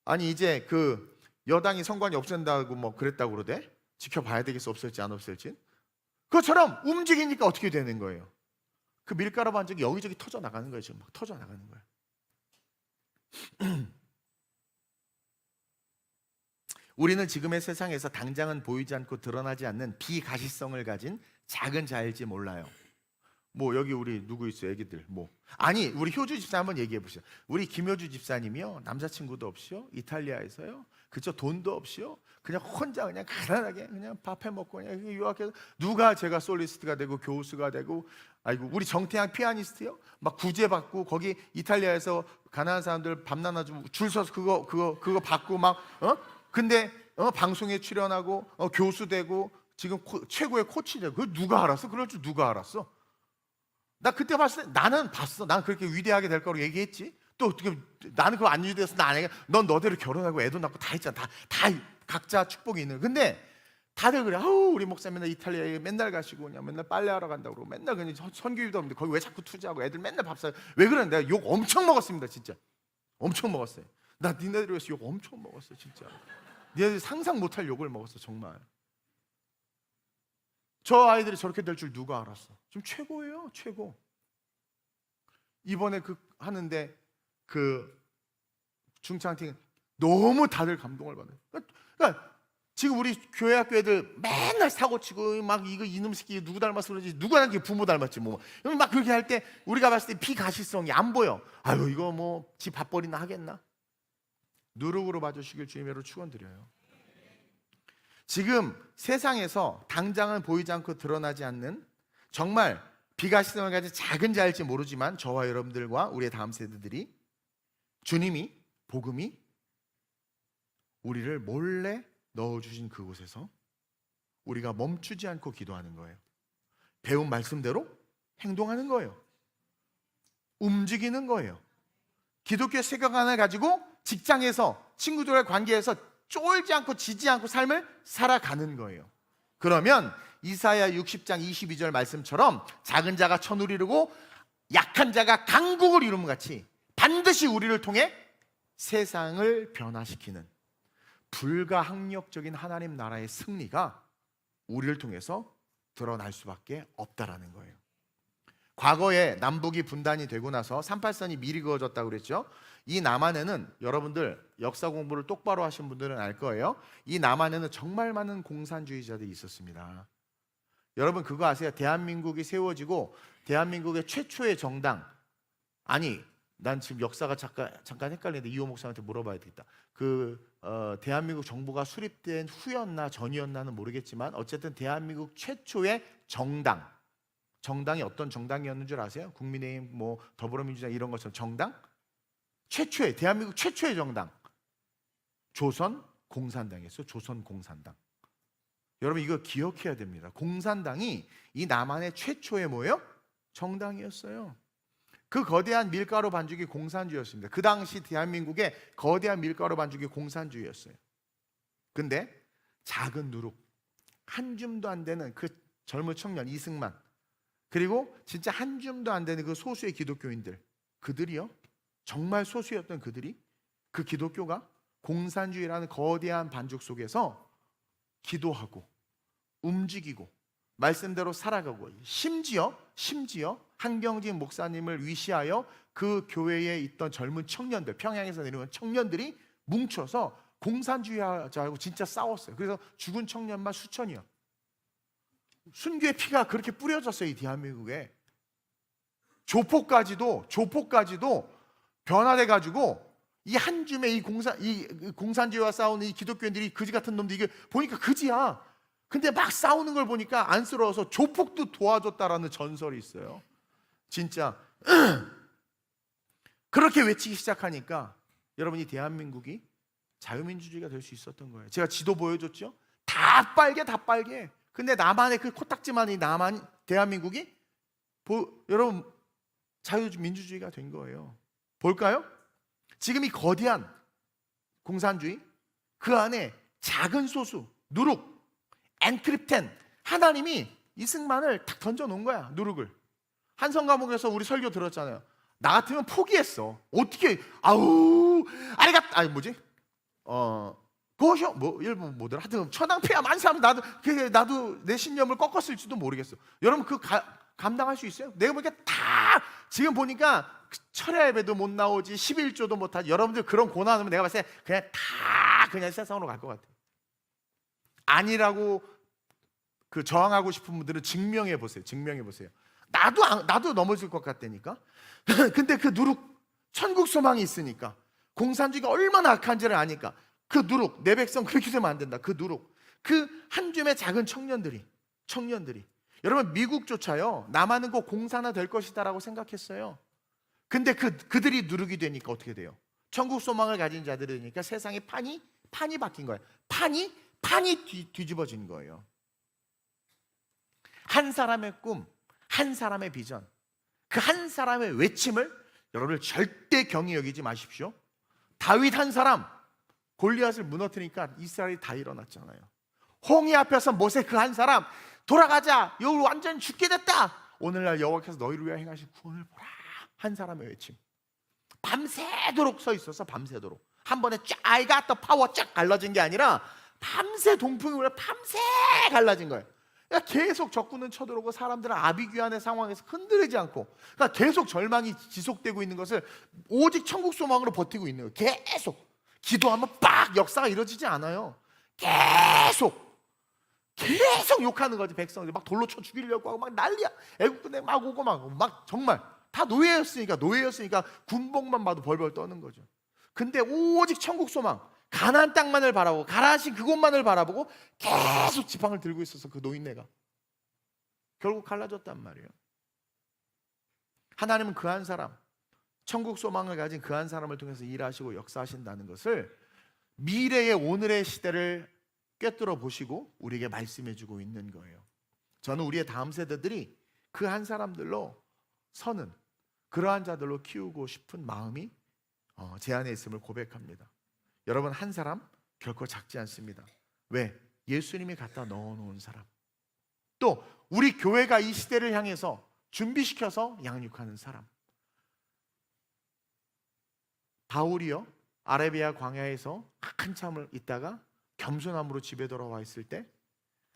아니 이제 그 여당이 선관위 없앤다고 뭐 그랬다고 그러대. 지켜봐야 되겠어, 없앨지 안 없앨지. 그것처럼 움직이니까 어떻게 되는 거예요? 그 밀가루 반죽이 여기저기 터져 나가는 거예요. 지금 막 터져 나가는 거예요. 우리는 지금의 세상에서 당장은 보이지 않고 드러나지 않는 비가시성을 가진 작은 자일지 몰라요. 뭐 여기 우리 누구 있어요? 애기들 아니 우리 효주 집사 한번 얘기해 보세요. 우리 김효주 집사님이요, 남자친구도 없이요, 이탈리아에서요, 그저 돈도 없이요, 그냥 혼자 그냥 가난하게 그냥 밥해 먹고 그냥 유학해서 누가 제가 솔리스트가 되고 교수가 되고, 아이고 우리 정태양 피아니스트요, 막 구제 받고 거기 이탈리아에서 가난한 사람들 밥 나눠주고 줄 서서 그거 받고 막 근데 방송에 출연하고 교수 되고 지금 최고의 코치 되고. 그걸 누가 알았어? 그럴 줄 누가 알았어? 나 그때 봤을 때 나는 봤어. 난 그렇게 위대하게 될 거라고 얘기했지. 또 어떻게 나는 그거 안 유대해서 나 안 해. 넌 너대로 결혼하고 애도 낳고 다 했잖아. 다 각자 축복이 있는. 근데 다들 그래. 우리 목사님 맨날 이탈리아에 맨날 가시고 그냥 맨날 빨래하러 간다고 그러고 맨날 그냥 선교유도 없는데 거기 왜 자꾸 투자하고 애들 맨날 밥 사요. 왜 그러는데 내가 욕 엄청 먹었습니다. 진짜 엄청 먹었어요. 나 니네들 위해서 욕 엄청 먹었어 진짜. 니네들 상상 못할 욕을 먹었어 정말. 저 아이들이 저렇게 될 줄 누가 알았어? 지금 최고예요, 최고. 이번에 하는데 중창팅 너무 다들 감동을 받아요. 그러니까 지금 우리 교회 학교 애들 맨날 사고 치고 막 이놈 새끼 누구 닮아서 그러지, 누가 닮게 부모 닮았지 뭐. 막 그렇게 할 때 우리가 봤을 때 비가시성이 안 보여. 아유 이거 뭐 지 밥벌이나 하겠나? 누룩으로 봐주시길 주님으로 축원드려요. 지금 세상에서 당장은 보이지 않고 드러나지 않는 정말 비가시성을 가진 작은 자일지 모르지만 저와 여러분들과 우리의 다음 세대들이 주님이 복음이 우리를 몰래 넣어주신 그곳에서 우리가 멈추지 않고 기도하는 거예요. 배운 말씀대로 행동하는 거예요. 움직이는 거예요. 기독교 세계관을 가지고 직장에서 친구들과의 관계에서 쫄지 않고 지지 않고 삶을 살아가는 거예요. 그러면 이사야 60장 22절 말씀처럼 작은 자가 천을 이루고 약한 자가 강국을 이루는 같이 반드시 우리를 통해 세상을 변화시키는 불가항력적인 하나님 나라의 승리가 우리를 통해서 드러날 수밖에 없다라는 거예요. 과거에 남북이 분단이 되고 나서 38선이 미리 그어졌다고 그랬죠. 이 남한에는 여러분들 역사 공부를 똑바로 하신 분들은 알 거예요. 이 남한에는 정말 많은 공산주의자들이 있었습니다. 여러분 그거 아세요? 대한민국이 세워지고 대한민국의 최초의 정당, 아니 난 지금 역사가 잠깐 헷갈리는데 이호 목사한테 물어봐야 되겠다. 대한민국 정부가 수립된 후였나 전이었나는 모르겠지만 어쨌든 대한민국 최초의 정당이 어떤 정당이었는 줄 아세요? 국민의힘, 뭐 더불어민주당 이런 것처럼 정당? 대한민국 최초의 정당 조선공산당이었어요. 조선공산당. 여러분 이거 기억해야 됩니다. 공산당이 이 남한의 최초의 뭐예요? 정당이었어요. 그 거대한 밀가루 반죽이 공산주의였습니다. 그 당시 대한민국의 거대한 밀가루 반죽이 공산주의였어요. 근데 작은 누룩, 한 줌도 안 되는 그 젊은 청년 이승만, 그리고 진짜 한 줌도 안 되는 그 소수의 기독교인들, 그들이요, 정말 소수였던 그들이, 그 기독교가 공산주의라는 거대한 반죽 속에서 기도하고 움직이고 말씀대로 살아가고, 심지어 한경진 목사님을 위시하여 그 교회에 있던 젊은 청년들, 평양에서 내려온 청년들이 뭉쳐서 공산주의자하고 진짜 싸웠어요. 그래서 죽은 청년만 수천이요. 순교의 피가 그렇게 뿌려졌어요. 이 대한민국에. 조폭까지도 변화돼 가지고 이 한 줌의 이 공산주의와 싸우는 이 기독교인들이 그지 같은 놈들, 이게 보니까 그지야. 근데 막 싸우는 걸 보니까 안쓰러워서 조폭도 도와줬다라는 전설이 있어요. 진짜 그렇게 외치기 시작하니까 여러분, 이 대한민국이 자유민주주의가 될 수 있었던 거예요. 제가 지도 보여줬죠? 다 빨개. 근데 나만의 그 코딱지만이 대한민국이 여러분 자유민주주의가 된 거예요. 볼까요? 지금 이 거대한 공산주의, 그 안에 작은 소수, 누룩, 엔크립텐, 하나님이 이승만을 탁 던져놓은 거야. 누룩을. 한성 과목에서 우리 설교 들었잖아요. 나 같으면 포기했어. 어떻게 고쇼 일본 뭐더라, 하여튼 천황폐하 만사하면 나도 내 신념을 꺾었을지도 모르겠어. 여러분 그 감당할 수 있어요? 내가 보니까 다 지금 보니까 철야 예배도 못 나오지, 11조도 못 하지. 여러분들 그런 고난하면 내가 봤을 때 그냥 세상으로 갈 것 같아. 아니라고 그 저항하고 싶은 분들은 증명해 보세요. 나도 넘어질 것 같다니까. 근데 그 누룩, 천국 소망이 있으니까, 공산주의가 얼마나 악한지를 아니까, 그 누룩, 내 백성 그렇게 되면 안 된다. 그 누룩, 그 한 줌의 작은 청년들이 여러분, 미국조차요 남한은 꼭 공산화 될 것이다라고 생각했어요. 근데 그들이 누룩이 되니까 어떻게 돼요? 천국 소망을 가진 자들이 되니까 세상의 판이 바뀐 거예요. 판이 뒤집어진 거예요. 한 사람의 꿈, 한 사람의 비전, 그 한 사람의 외침을 여러분들 절대 경히 여기지 마십시오. 다윗 한 사람 골리앗을 무너뜨리니까 이스라엘이 다 일어났잖아요. 홍해 앞에서 모세 그 한 사람, 돌아가자, 여기 완전 죽게 됐다, 오늘날 여호와께서 너희를 위하여 행하신 구원을 보라, 한 사람의 외침. 밤새도록 서 있어서, 밤새도록 한 번에 I got the power 쫙 갈라진 게 아니라 밤새 동풍이 불어 밤새 갈라진 거예요. 그러니까 계속 적군은 쳐들어오고 사람들은 아비규환의 상황에서 흔들리지 않고, 그러니까 계속 절망이 지속되고 있는 것을 오직 천국 소망으로 버티고 있는 거예요. 계속 기도하면 빡 역사가 이루어지지 않아요. 계속 욕하는 거지. 백성들 막 돌로 쳐 죽이려고 하고 막 난리야. 애국군대 막 오고 막 정말 다 노예였으니까 군복만 봐도 벌벌 떠는 거죠. 근데 오직 천국 소망, 가나안 땅만을 바라보고 가라하신 그곳만을 바라보고 계속 지팡을 들고 있어서 그 노인네가 결국 갈라졌단 말이에요. 하나님은 그 한 사람, 천국 소망을 가진 그 한 사람을 통해서 일하시고 역사하신다는 것을 미래의 오늘의 시대를 꿰뚫어 보시고 우리에게 말씀해 주고 있는 거예요. 저는 우리의 다음 세대들이 그 한 사람들로 서는, 그러한 자들로 키우고 싶은 마음이 제 안에 있음을 고백합니다. 여러분, 한 사람 결코 작지 않습니다. 왜? 예수님이 갖다 넣어놓은 사람, 또 우리 교회가 이 시대를 향해서 준비시켜서 양육하는 사람. 바울이요, 아라비아 광야에서 한참을 있다가 겸손함으로 집에 돌아와 있을 때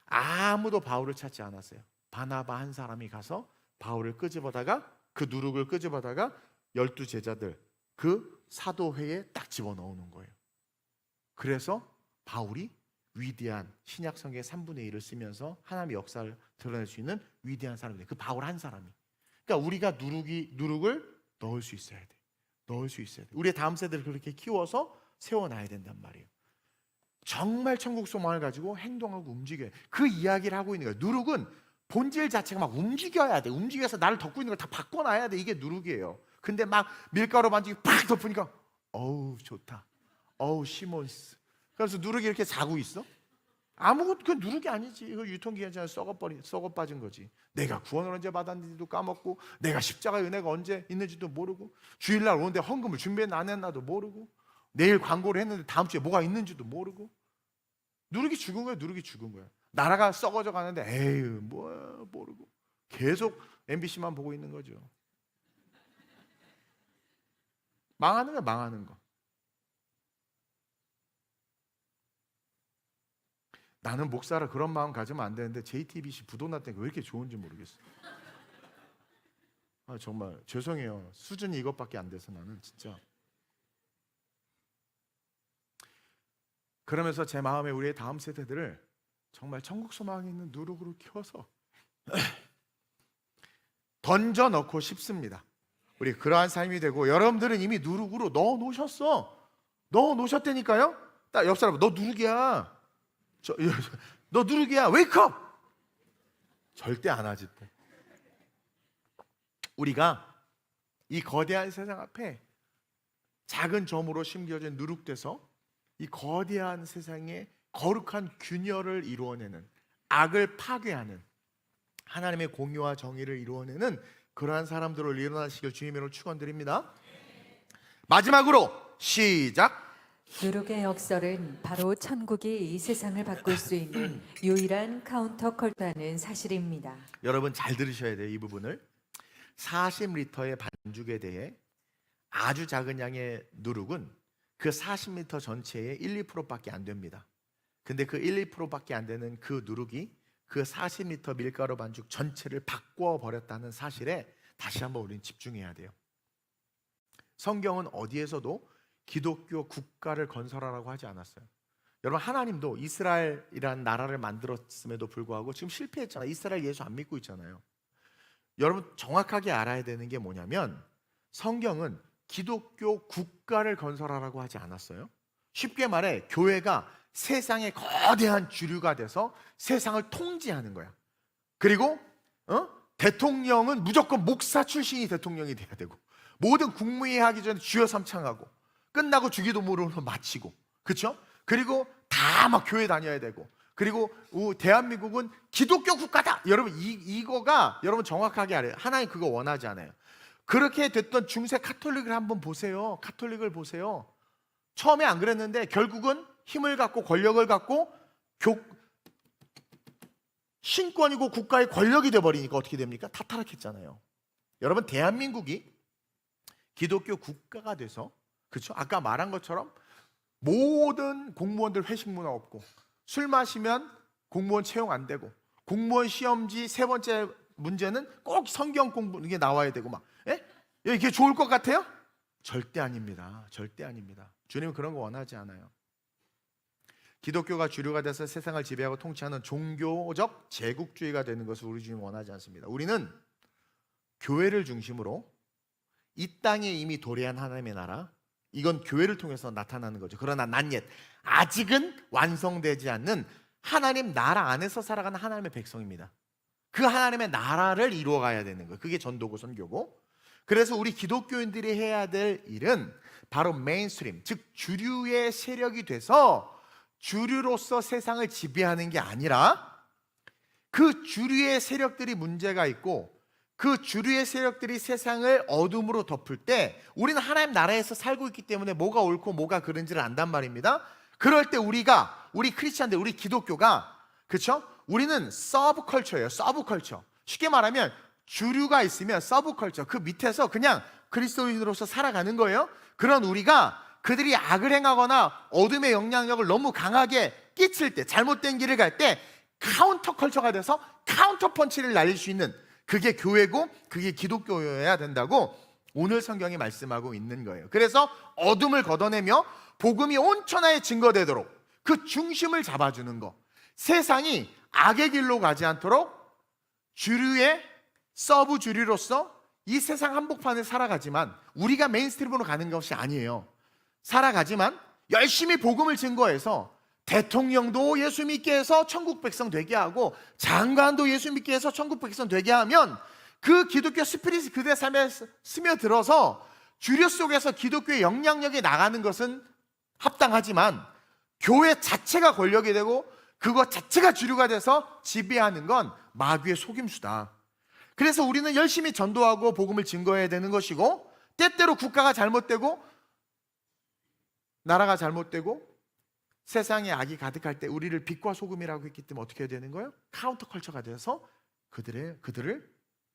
아무도 바울을 찾지 않았어요. 바나바 한 사람이 가서 바울을 끄집어다가, 그 누룩을 끄집어다가 12 제자들 그 사도회에 딱 집어넣는 거예요. 그래서 바울이 위대한 신약 성경의 3분의 1을 쓰면서 하나님의 역사를 드러낼 수 있는 위대한 사람이에요. 그 바울 한 사람이. 그러니까 우리가 누룩을 넣을 수 있어야 돼. 우리의 다음 세대를 그렇게 키워서 세워놔야 된단 말이에요. 정말 천국 소망을 가지고 행동하고 움직여요. 그 이야기를 하고 있는 거예요. 누룩은 본질 자체가 막 움직여야 돼. 움직여서 나를 덮고 있는 걸 다 바꿔놔야 돼. 이게 누룩이에요. 근데 막 밀가루 반죽이 팍 덮으니까 어우 좋다, 어우 시몬스. 그래서 누룩이 이렇게 자고 있어? 아무것도 그 누룩이 아니지. 이거 유통기한이 썩어 빠진 거지. 내가 구원을 언제 받았는지도 까먹고, 내가 십자가의 은혜가 언제 있는지도 모르고, 주일날 오는데 헌금을 준비했나 안 했나도 모르고, 내일 광고를 했는데 다음 주에 뭐가 있는지도 모르고. 누룩이 죽은 거야. 누룩이 죽은 거야. 나라가 썩어져 가는데 에이 뭐야 모르고 계속 MBC만 보고 있는 거죠. 망하는 거야. 망하는 거. 나는 목사라 그런 마음 가지면 안 되는데 JTBC 부도나 때문에 왜 이렇게 좋은지 모르겠어. 정말 죄송해요. 수준이 이것밖에 안 돼서 나는 진짜. 그러면서 제 마음에 우리의 다음 세대들을 정말 천국 소망이 있는 누룩으로 키워서 던져 넣고 싶습니다. 우리 그러한 삶이 되고, 여러분들은 이미 누룩으로 넣어 놓으셨다니까요. 딱 옆 사람, 너 누룩이야. 너 누룩이야. 웨이크업. 절대 안 하지 또. 우리가 이 거대한 세상 앞에 작은 점으로 심겨진 누룩돼서 이 거대한 세상에 거룩한 균열을 이루어내는, 악을 파괴하는, 하나님의 공의와 정의를 이루어내는 그러한 사람들을 일어나시길 주님으로 축원드립니다. 마지막으로 시작. 누룩의 역설은 바로 천국이 이 세상을 바꿀 수 있는 유일한 카운터 컬트하는 사실입니다. 여러분 잘 들으셔야 돼요. 이 부분을. 40리터의 반죽에 대해 아주 작은 양의 누룩은 그 40리터 전체의 1, 2%밖에 안 됩니다. 근데 그 1, 2%밖에 안 되는 그 누룩이 그 40리터 밀가루 반죽 전체를 바꿔버렸다는 사실에 다시 한번 우리는 집중해야 돼요. 성경은 어디에서도 기독교 국가를 건설하라고 하지 않았어요. 여러분, 하나님도 이스라엘이라는 나라를 만들었음에도 불구하고 지금 실패했잖아요. 이스라엘 예수 안 믿고 있잖아요. 여러분 정확하게 알아야 되는 게 뭐냐면, 성경은 기독교 국가를 건설하라고 하지 않았어요. 쉽게 말해 교회가 세상의 거대한 주류가 돼서 세상을 통제하는 거야. 그리고 대통령은 무조건 목사 출신이 대통령이 돼야 되고, 모든 국무회의 하기 전에 주여 삼창하고, 끝나고 주기도문으로 마치고, 그렇죠? 그리고 다 막 교회 다녀야 되고, 그리고 대한민국은 기독교 국가다. 여러분 이거가 여러분 정확하게 알아요. 하나님 그거 원하지 않아요. 그렇게 됐던 중세 카톨릭을 한번 보세요. 카톨릭을 보세요. 처음에 안 그랬는데 결국은 힘을 갖고 권력을 갖고 신권이고 국가의 권력이 돼버리니까 어떻게 됩니까? 다 타락했잖아요. 여러분 대한민국이 기독교 국가가 돼서, 그렇죠? 아까 말한 것처럼 모든 공무원들 회식 문화 없고, 술 마시면 공무원 채용 안 되고, 공무원 시험지 세 번째 문제는 꼭 성경 공부 이게 나와야 되고 막. 이게 좋을 것 같아요? 절대 아닙니다. 절대 아닙니다. 주님은 그런 거 원하지 않아요. 기독교가 주류가 돼서 세상을 지배하고 통치하는 종교적 제국주의가 되는 것을 우리 주님은 원하지 않습니다. 우리는 교회를 중심으로 이 땅에 이미 도래한 하나님의 나라, 이건 교회를 통해서 나타나는 거죠. 그러나 난옛, 아직은 완성되지 않는 하나님 나라 안에서 살아가는 하나님의 백성입니다. 그 하나님의 나라를 이루어가야 되는 거예요. 그게 전도고 선교고. 그래서 우리 기독교인들이 해야 될 일은 바로 메인스트림, 즉 주류의 세력이 돼서 주류로서 세상을 지배하는 게 아니라, 그 주류의 세력들이 문제가 있고 그 주류의 세력들이 세상을 어둠으로 덮을 때 우리는 하나님 나라에서 살고 있기 때문에 뭐가 옳고 뭐가 그른지를 안단 말입니다. 그럴 때 우리 크리스찬들, 우리 기독교가, 그렇죠? 우리는 서브컬처예요. 서브컬처. 쉽게 말하면 주류가 있으면 서브컬처, 그 밑에서 그냥 그리스도인으로서 살아가는 거예요. 그런 우리가 그들이 악을 행하거나 어둠의 영향력을 너무 강하게 끼칠 때, 잘못된 길을 갈 때 카운터 컬처가 돼서 카운터 펀치를 날릴 수 있는, 그게 교회고 그게 기독교여야 된다고 오늘 성경이 말씀하고 있는 거예요. 그래서 어둠을 걷어내며 복음이 온 천하에 증거되도록 그 중심을 잡아주는 거, 세상이 악의 길로 가지 않도록 주류의 서브 주류로서 이 세상 한복판을 살아가지만, 우리가 메인스트림으로 가는 것이 아니에요. 살아가지만 열심히 복음을 증거해서 대통령도 예수 믿게 해서 천국 백성 되게 하고, 장관도 예수 믿게 해서 천국 백성 되게 하면 그 기독교 스피릿이 그들의 삶에 스며들어서 주류 속에서 기독교의 영향력이 나가는 것은 합당하지만, 교회 자체가 권력이 되고 그것 자체가 주류가 돼서 지배하는 건 마귀의 속임수다. 그래서 우리는 열심히 전도하고 복음을 증거해야 되는 것이고, 때때로 국가가 잘못되고 나라가 잘못되고 세상에 악이 가득할 때 우리를 빛과 소금이라고 했기 때문에 어떻게 해야 되는 거예요? 카운터 컬처가 돼서 그들을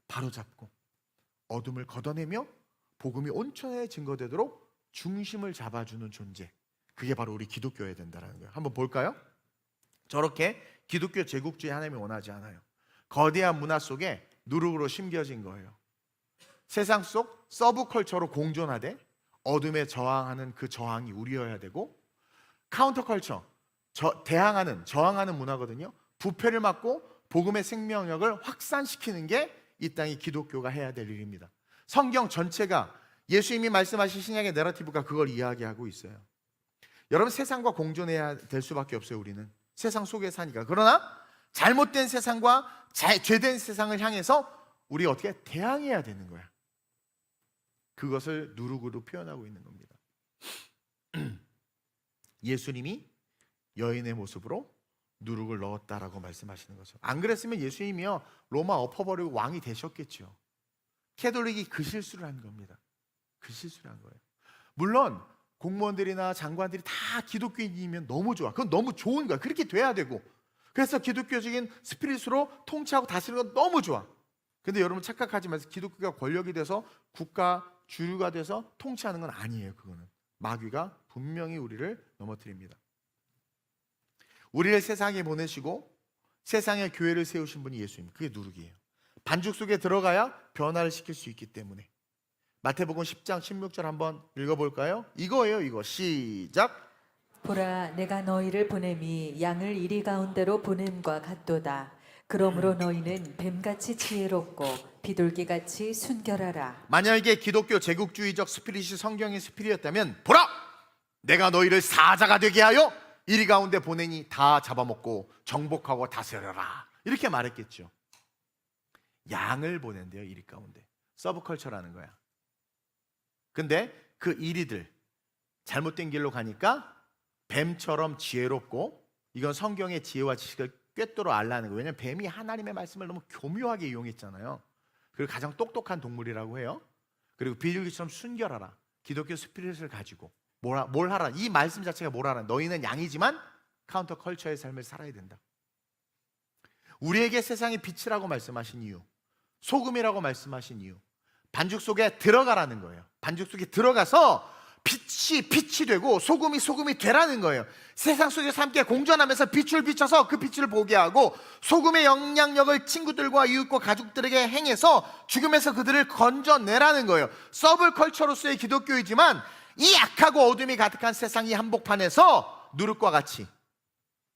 바로잡고 어둠을 걷어내며 복음이 온천에 증거되도록 중심을 잡아주는 존재, 그게 바로 우리 기독교여야 된다는 거예요. 한번 볼까요? 저렇게 기독교 제국주의 하나님이 원하지 않아요. 거대한 문화 속에 누룩으로 심겨진 거예요. 세상 속 서브컬처로 공존하되 어둠에 저항하는 그 저항이 우리여야 되고, 카운터컬처, 저항하는 문화거든요. 부패를 막고 복음의 생명력을 확산시키는 게 이 땅의 기독교가 해야 될 일입니다. 성경 전체가, 예수님이 말씀하신 신약의 내러티브가 그걸 이야기하고 있어요. 여러분, 세상과 공존해야 될 수밖에 없어요. 우리는 세상 속에 사니까. 그러나 잘못된 세상과 죄된 세상을 향해서 우리 어떻게 대항해야 되는 거야. 그것을 누룩으로 표현하고 있는 겁니다. 예수님이 여인의 모습으로 누룩을 넣었다라고 말씀하시는 거죠. 안 그랬으면 예수님이요 로마 엎어버리고 왕이 되셨겠죠. 캐톨릭이 그 실수를 한 겁니다. 그 실수를 한 거예요. 물론 공무원들이나 장관들이 다 기독교인이면 너무 좋아. 그건 너무 좋은 거야. 그렇게 돼야 되고, 그래서 기독교적인 스피릿으로 통치하고 다스리는 건 너무 좋아. 근데 여러분 착각하지 마세요. 기독교가 권력이 돼서 국가 주류가 돼서 통치하는 건 아니에요. 그거는 마귀가 분명히 우리를 넘어뜨립니다. 우리를 세상에 보내시고 세상에 교회를 세우신 분이 예수님, 그게 누룩이에요. 반죽 속에 들어가야 변화를 시킬 수 있기 때문에. 마태복음 10장 16절 한번 읽어볼까요? 이거예요. 이거 시작. 보라, 내가 너희를 보냄이 양을 이리 가운데로 보냄과 같도다. 그러므로 너희는 뱀같이 지혜롭고 비둘기같이 순결하라. 만약에 기독교 제국주의적 스피릿이 성경의 스피릿이었다면, 보라! 내가 너희를 사자가 되게 하여 이리 가운데 보내니 다 잡아먹고 정복하고 다스려라, 이렇게 말했겠죠. 양을 보낸대요. 이리 가운데. 서브컬처라는 거야. 근데 그 이리들 잘못된 길로 가니까 뱀처럼 지혜롭고, 이건 성경의 지혜와 지식을 꿰뚫어 알라는 거예요. 왜냐하면 뱀이 하나님의 말씀을 너무 교묘하게 이용했잖아요. 그리고 가장 똑똑한 동물이라고 해요. 그리고 비둘기처럼 순결하라. 기독교 스피릿을 가지고 뭘 하라. 이 말씀 자체가 뭘 하라. 너희는 양이지만 카운터 컬처의 삶을 살아야 된다. 우리에게 세상의 빛이라고 말씀하신 이유, 소금이라고 말씀하신 이유, 반죽 속에 들어가라는 거예요. 반죽 속에 들어가서 빛이 되고 소금이 되라는 거예요. 세상 속에서 함께 공존하면서 빛을 비춰서 그 빛을 보게 하고, 소금의 영향력을 친구들과 이웃과 가족들에게 행해서 죽음에서 그들을 건져내라는 거예요. 서브컬처로서의 기독교이지만 이 악하고 어둠이 가득한 세상이 한복판에서 누룩과 같이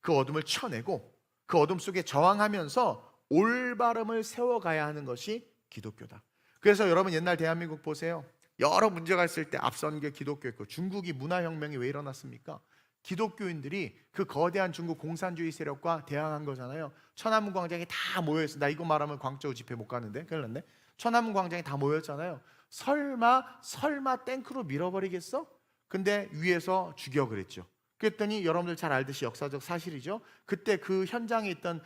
그 어둠을 쳐내고 그 어둠 속에 저항하면서 올바름을 세워가야 하는 것이 기독교다. 그래서 여러분, 옛날 대한민국 보세요. 여러 문제가 있을 때 앞선 게 기독교였고, 중국이 문화혁명이 왜 일어났습니까? 기독교인들이 그 거대한 중국 공산주의 세력과 대항한 거잖아요. 천안문 광장에 다 모여있어. 나 이거 말하면 광저우 집회 못 가는데 큰일 났네. 천안문 광장에 다 모였잖아요. 설마 탱크로 밀어버리겠어? 근데 위에서 죽여 그랬죠. 그랬더니 여러분들 잘 알듯이 역사적 사실이죠. 그때 그 현장에 있던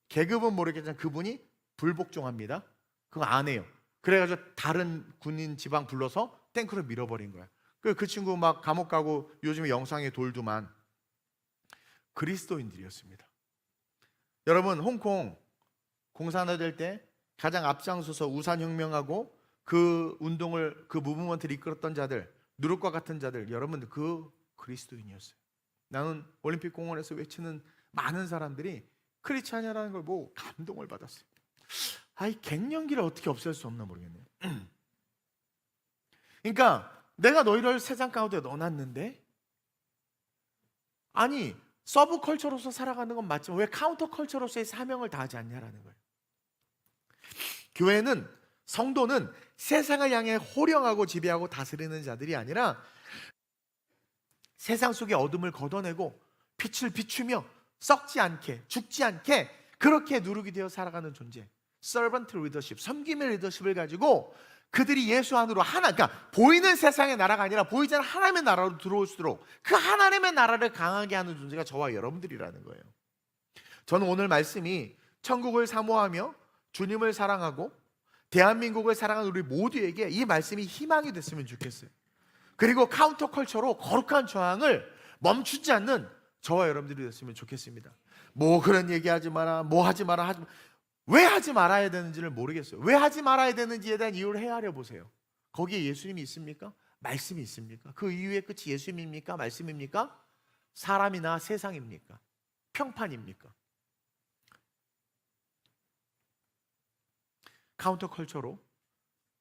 계급은 모르겠지만 그분이 불복종합니다. 그거 안 해요. 그래가지고 다른 군인 지방 불러서 탱크로 밀어버린 거야. 그 친구 막 감옥 가고 요즘에 영상에 돌더만. 그리스도인들이었습니다. 여러분, 홍콩 공산화될 때 가장 앞장서서 우산혁명하고 그 운동을, 그 무브먼트를 이끌었던 자들, 누룩과 같은 자들, 여러분 그 그리스도인이었어요. 나는 올림픽 공원에서 외치는 많은 사람들이 크리스찬이라는 걸 보고 감동을 받았어요. 아이 갱년기를 어떻게 없앨 수 없나 모르겠네요. 그러니까 내가 너희를 세상 가운데 넣어놨는데, 아니 서브컬처로서 살아가는 건 맞지만 왜 카운터컬처로서의 사명을 다하지 않냐라는 거예요. 교회는, 성도는 세상을 향해 호령하고 지배하고 다스리는 자들이 아니라 세상 속의 어둠을 걷어내고 빛을 비추며 썩지 않게, 죽지 않게 그렇게 누룩이 되어 살아가는 존재, 서번트 리더십, 섬김의 리더십을 가지고 그들이 예수 안으로 그러니까 보이는 세상의 나라가 아니라 보이지 않는 하나님의 나라로 들어올수록 그 하나님의 나라를 강하게 하는 존재가 저와 여러분들이라는 거예요. 저는 오늘 말씀이 천국을 사모하며 주님을 사랑하고 대한민국을 사랑하는 우리 모두에게 이 말씀이 희망이 됐으면 좋겠어요. 그리고 카운터컬처로 거룩한 저항을 멈추지 않는 저와 여러분들이 됐으면 좋겠습니다. 뭐 그런 얘기하지 마라, 뭐 하지 마라, 왜 하지 말아야 되는지를 모르겠어요. 왜 하지 말아야 되는지에 대한 이유를 헤아려 보세요. 거기에 예수님이 있습니까? 말씀이 있습니까? 그 이유의 끝이 예수님입니까? 말씀입니까? 사람이나 세상입니까? 평판입니까? 카운터컬처로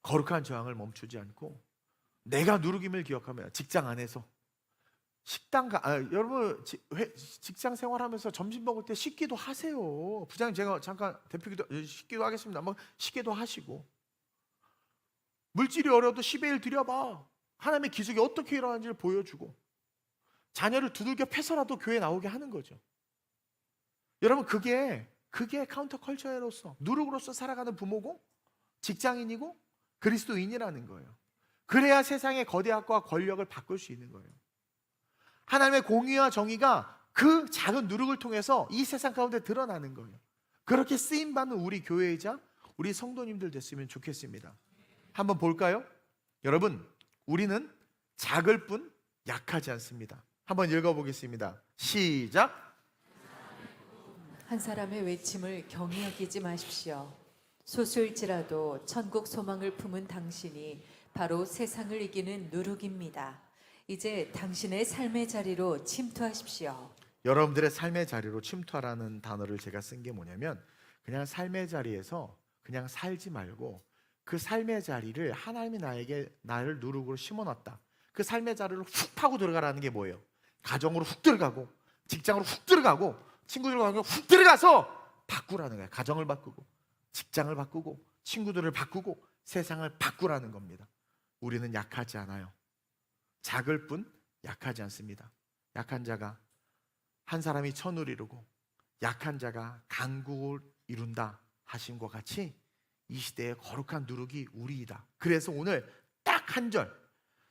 거룩한 저항을 멈추지 않고 내가 누룩임을 기억하며 직장 안에서 여러분 직장 생활하면서 점심 먹을 때 식기도 하세요. 부장님 제가 잠깐 대표기도 식기도 하겠습니다. 뭐 식기도 하시고 물질이 어려도 10의 1 드려봐. 하나님의 기적이 어떻게 일어나는지를 보여주고 자녀를 두들겨 패서라도 교회에 나오게 하는 거죠. 여러분 그게 카운터컬처로서 누룩으로서 살아가는 부모고 직장인이고 그리스도인이라는 거예요. 그래야 세상의 거대학과 권력을 바꿀 수 있는 거예요. 하나님의 공의와 정의가 그 작은 누룩을 통해서 이 세상 가운데 드러나는 거예요. 그렇게 쓰임받는 우리 교회이자 우리 성도님들 됐으면 좋겠습니다. 한번 볼까요? 여러분 우리는 작을 뿐 약하지 않습니다. 한번 읽어보겠습니다. 시작. 한 사람의 외침을 경히 여기지 마십시오. 소수일지라도 천국 소망을 품은 당신이 바로 세상을 이기는 누룩입니다. 이제 당신의 삶의 자리로 침투하십시오. 여러분들의 삶의 자리로 침투하라는 단어를 제가 쓴 게 뭐냐면 그냥 삶의 자리에서 그냥 살지 말고 그 삶의 자리를 하나님이 나를 누룩으로 심어놨다. 그 삶의 자리를 훅 파고 들어가라는 게 뭐예요? 가정으로 훅 들어가고 직장으로 훅 들어가고 친구들과 훅 들어가서 바꾸라는 거예요. 가정을 바꾸고 직장을 바꾸고 친구들을 바꾸고 세상을 바꾸라는 겁니다. 우리는 약하지 않아요. 작을 뿐 약하지 않습니다. 약한 자가 한 사람이 천을 이루고 약한 자가 강국을 이룬다 하신 것 같이 이 시대의 거룩한 누룩이 우리이다. 그래서 오늘 딱 한 절,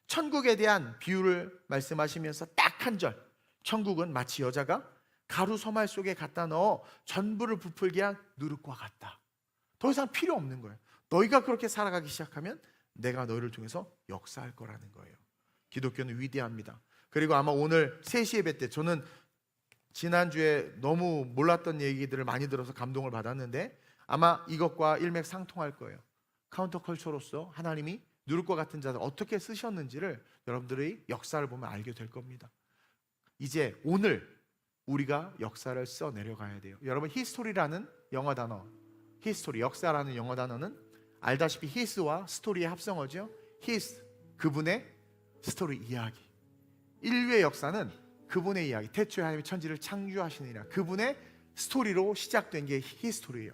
천국에 대한 비유를 말씀하시면서 딱 한 절, 천국은 마치 여자가 가루 서말 속에 갖다 넣어 전부를 부풀게 한 누룩과 같다. 더 이상 필요 없는 거예요. 너희가 그렇게 살아가기 시작하면 내가 너희를 통해서 역사할 거라는 거예요. 기독교는 위대합니다. 그리고 아마 오늘 3시 예배 때 저는 지난주에 너무 몰랐던 얘기들을 많이 들어서 감동을 받았는데 아마 이것과 일맥상통할 거예요. 카운터컬처로서 하나님이 누룩과 같은 자들 어떻게 쓰셨는지를 여러분들의 역사를 보면 알게 될 겁니다. 이제 오늘 우리가 역사를 써 내려가야 돼요. 여러분 히스토리라는 영어 단어, 히스토리 역사라는 영어 단어는 알다시피 히스와 스토리의 합성어죠. 히스 그분의 스토리 이야기. 인류의 역사는 그분의 이야기. 태초에 하나님이 천지를 창조하시느니라. 그분의 스토리로 시작된 게 히스토리예요.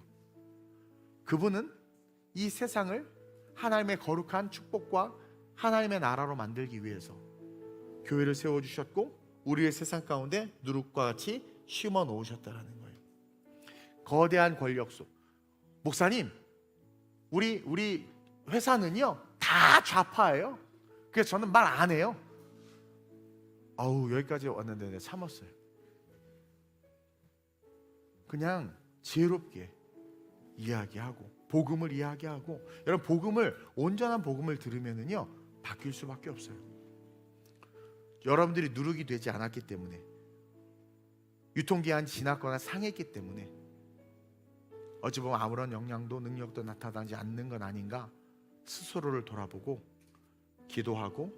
그분은 이 세상을 하나님의 거룩한 축복과 하나님의 나라로 만들기 위해서 교회를 세워주셨고 우리의 세상 가운데 누룩과 같이 심어 놓으셨다는 거예요. 거대한 권력 속 목사님 우리 회사는요 다 좌파예요. 그래서 저는 말 안 해요. 여기까지 왔는데 내가 참았어요. 그냥 지혜롭게 이야기하고 복음을 이야기하고 여러분 온전한 복음을 들으면은요 바뀔 수밖에 없어요. 여러분들이 누룩이 되지 않았기 때문에 유통기한이 지났거나 상했기 때문에 어찌 보면 아무런 영향도 능력도 나타나지 않는 건 아닌가 스스로를 돌아보고 기도하고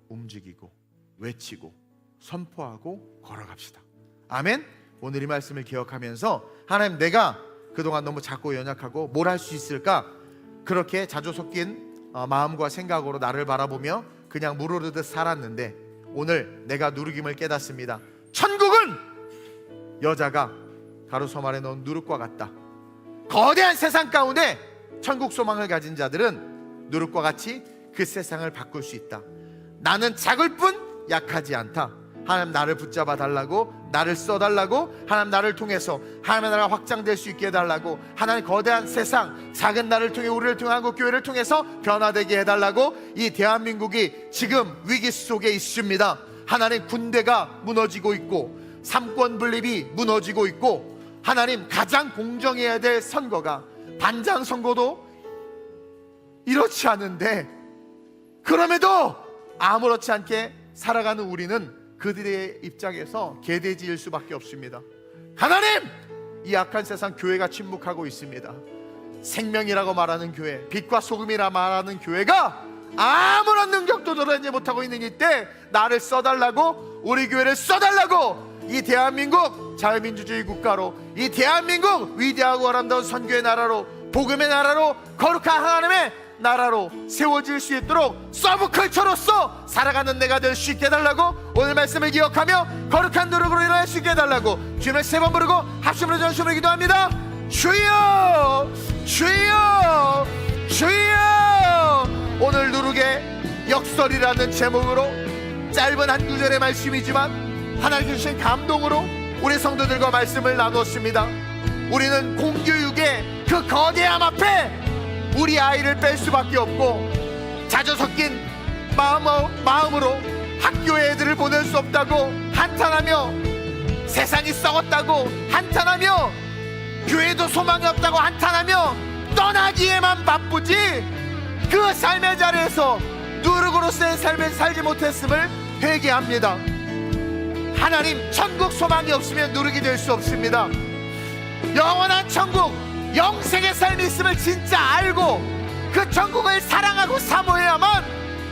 움직이고 외치고 선포하고 걸어갑시다. 아멘. 오늘 이 말씀을 기억하면서 하나님 내가 그동안 너무 작고 연약하고 뭘 할 수 있을까 그렇게 자주 섞인 마음과 생각으로 나를 바라보며 그냥 물 흐르듯 살았는데 오늘 내가 누룩임을 깨닫습니다. 천국은 여자가 가루 소말에 넣은 누룩과 같다. 거대한 세상 가운데 천국 소망을 가진 자들은 누룩과 같이 그 세상을 바꿀 수 있다. 나는 작을 뿐 약하지 않다. 하나님 나를 붙잡아 달라고, 나를 써달라고, 하나님 나를 통해서 하나님의 나라가 확장될 수 있게 해달라고, 하나님 거대한 세상 작은 나를 통해 우리를 통해 한국교회를 통해서 변화되게 해달라고. 이 대한민국이 지금 위기 속에 있습니다. 하나님 군대가 무너지고 있고 삼권 분립이 무너지고 있고 하나님, 가장 공정해야 될 선거가 반장 선거도 이렇지 않은데 그럼에도 아무렇지 않게 살아가는 우리는 그들의 입장에서 개돼지일 수밖에 없습니다. 하나님, 이 악한 세상 교회가 침묵하고 있습니다. 생명이라고 말하는 교회, 빛과 소금이라 말하는 교회가 아무런 능력도 드러내지 못하고 있는 이때 나를 써달라고, 우리 교회를 써달라고, 이 대한민국 자유민주주의 국가로, 이 대한민국 위대하고 아름다운 선교의 나라로, 복음의 나라로, 거룩한 하나님의 나라로 세워질 수 있도록 서브컬처로서 살아가는 내가 될 수 있게 해달라고, 오늘 말씀을 기억하며 거룩한 노력으로 일어날 수 있게 해달라고 주님을 3번 부르고 합심으로 전심으로 기도합니다. 주여, 주여, 주여. 오늘 누룩의 역설이라는 제목으로 짧은 한 구절의 말씀이지만 하나님 주신 감동으로 우리 성도들과 말씀을 나눴습니다. 우리는 공교육의 그 거대함 앞에 우리 아이를 뺄 수밖에 없고, 자주 섞인 마음으로 학교에 애들을 보낼 수 없다고 한탄하며, 세상이 썩었다고 한탄하며, 교회도 소망이 없다고 한탄하며 떠나기에만 바쁘지 그 삶의 자리에서 누룩으로서의 삶을 살지 못했음을 회개합니다. 하나님, 천국 소망이 없으면 누룩이 될 수 없습니다. 영원한 천국, 영생의 삶이 있음을 진짜 알고 그 천국을 사랑하고 사모해야만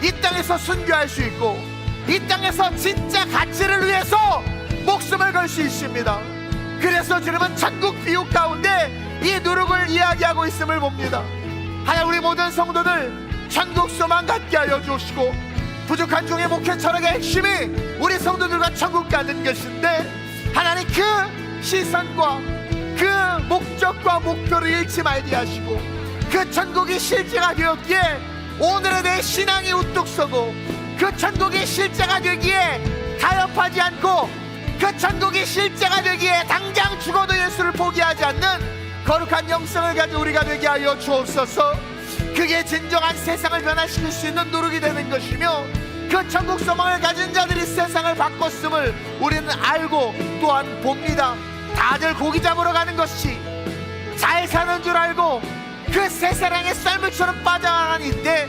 이 땅에서 순교할 수 있고, 이 땅에서 진짜 가치를 위해서 목숨을 걸 수 있습니다. 그래서 주님은 천국 비유 가운데 이 누룩을 이야기하고 있음을 봅니다. 하나님, 우리 모든 성도들 천국 소망 갖게 하여 주시고, 부족한 중에 목회 철학의 핵심이 우리 성도들과 천국 가는 것인데, 하나님 그 시선과 그 목적과 목표를 잃지 말게 하시고, 그 천국이 실제가 되었기에 오늘의 내 신앙이 우뚝 서고, 그 천국이 실제가 되기에 타협하지 않고, 그 천국이 실제가 되기에 당장 죽어도 예수를 포기하지 않는 거룩한 영성을 가진 우리가 되게 하여 주옵소서. 그게 진정한 세상을 변화시킬 수 있는 누룩이 되는 것이며, 그 천국 소망을 가진 자들이 세상을 바꿨음을 우리는 알고 또한 봅니다. 다들 고기 잡으러 가는 것이 잘 사는 줄 알고 그 새사랑의 썰물처럼 빠져나가는 이때,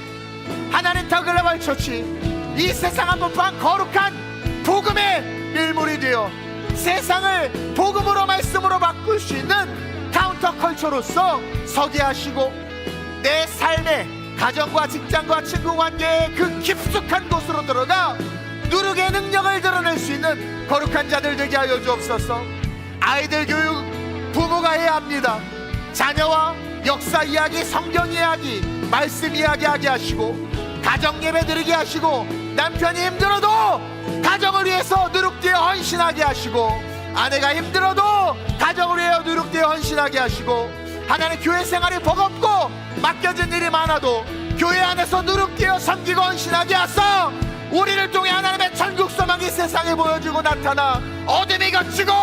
하나님 더 글로벌 처치, 이 세상 한복판 거룩한 복음의 일물이 되어 세상을 복음으로 말씀으로 바꿀 수 있는 카운터 컬처로서 서게 하시고, 내 삶의 가정과 직장과 친구 관계의 그 깊숙한 곳으로 들어가 누룩의 능력을 드러낼 수 있는 거룩한 자들 되게 하여 주옵소서. 아이들 교육 부모가 해야 합니다. 자녀와 역사 이야기, 성경 이야기, 말씀 이야기하게 하시고, 가정 예배 드리게 하시고, 남편이 힘들어도 가정을 위해서 누룩되어 헌신하게 하시고, 아내가 힘들어도 가정을 위해 누룩되어 헌신하게 하시고, 하나님 교회 생활이 버겁고 맡겨진 일이 많아도 교회 안에서 누룩되어 섬기고 헌신하게 하사 우리를 통해 하나님의 천국 소망이 세상에 보여주고 나타나 어둠이 걷히고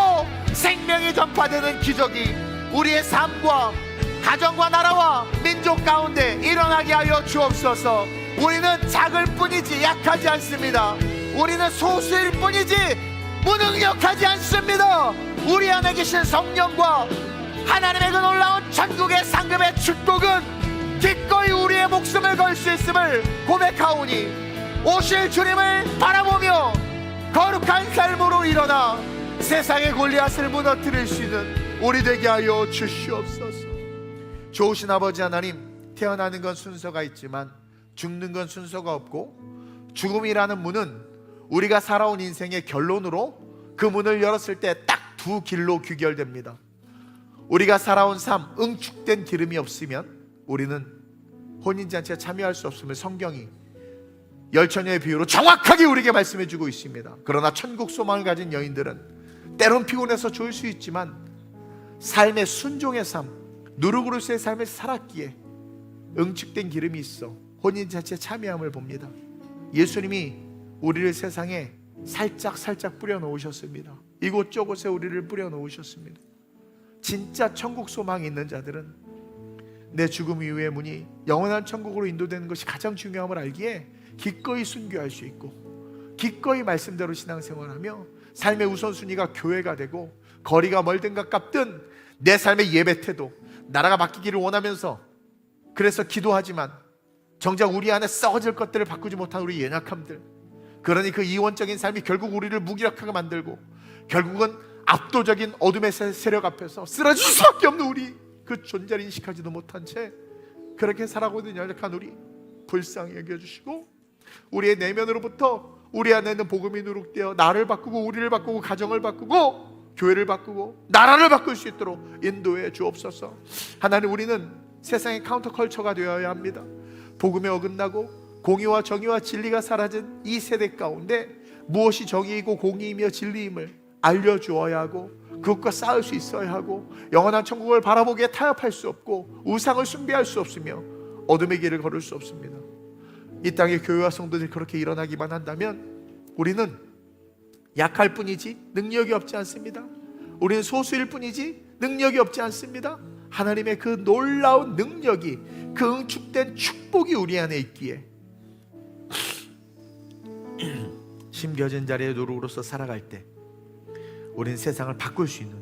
생명이 전파되는 기적이 우리의 삶과 가정과 나라와 민족 가운데 일어나게 하여 주옵소서. 우리는 작을 뿐이지 약하지 않습니다. 우리는 소수일 뿐이지 무능력하지 않습니다. 우리 안에 계신 성령과 하나님의 그 놀라운 천국의 상급의 축복은 기꺼이 우리의 목숨을 걸 수 있음을 고백하오니, 오실 주님을 바라보며 거룩한 삶으로 일어나 세상의 골리앗을 무너뜨릴 수 있는 우리 되게 하여 주시옵소서. 좋으신 아버지 하나님, 태어나는 건 순서가 있지만 죽는 건 순서가 없고, 죽음이라는 문은 우리가 살아온 인생의 결론으로 그 문을 열었을 때 딱 두 길로 귀결됩니다. 우리가 살아온 삶, 응축된 기름이 없으면 우리는 혼인잔치에 참여할 수 없음을 성경이 열처녀의 비유로 정확하게 우리에게 말씀해 주고 있습니다. 그러나 천국 소망을 가진 여인들은 때론 피곤해서 좋을 수 있지만 삶의 순종의 삶, 누룩으로서의 삶을 살았기에 응축된 기름이 있어 혼인잔치에 참여함을 봅니다. 예수님이 우리를 세상에 살짝 뿌려 놓으셨습니다. 이곳저곳에 우리를 뿌려 놓으셨습니다. 진짜 천국 소망이 있는 자들은 내 죽음 이후의 문이 영원한 천국으로 인도되는 것이 가장 중요함을 알기에 기꺼이 순교할 수 있고, 기꺼이 말씀대로 신앙생활하며 삶의 우선순위가 교회가 되고 거리가 멀든 가깝든 내 삶의 예배 태도, 나라가 바뀌기를 원하면서 그래서 기도하지만 정작 우리 안에 썩어질 것들을 바꾸지 못한 우리 연약함들, 그러니 그 이원적인 삶이 결국 우리를 무기력하게 만들고 결국은 압도적인 어둠의 세력 앞에서 쓰러질 수밖에 없는 우리, 그 존재를 인식하지도 못한 채 그렇게 살아가고 있는 연약한 우리 불쌍히 여겨주시고, 우리의 내면으로부터 우리 안에 있는 복음이 누룩되어 나를 바꾸고 우리를 바꾸고 가정을 바꾸고 교회를 바꾸고 나라를 바꿀 수 있도록 인도해 주옵소서. 하나님, 우리는 세상의 카운터컬처가 되어야 합니다. 복음에 어긋나고 공의와 정의와 진리가 사라진 이 세대 가운데 무엇이 정의이고 공의이며 진리임을 알려주어야 하고 그것과 싸울 수 있어야 하고, 영원한 천국을 바라보기에 타협할 수 없고 우상을 숭배할 수 없으며 어둠의 길을 걸을 수 없습니다. 이 땅의 교회와 성도들이 그렇게 일어나기만 한다면 우리는 약할 뿐이지 능력이 없지 않습니다. 우리는 소수일 뿐이지 능력이 없지 않습니다. 하나님의 그 놀라운 능력이, 그 응축된 축복이 우리 안에 있기에 심겨진 자리의 노룩으로서 살아갈 때 우리는 세상을 바꿀 수 있는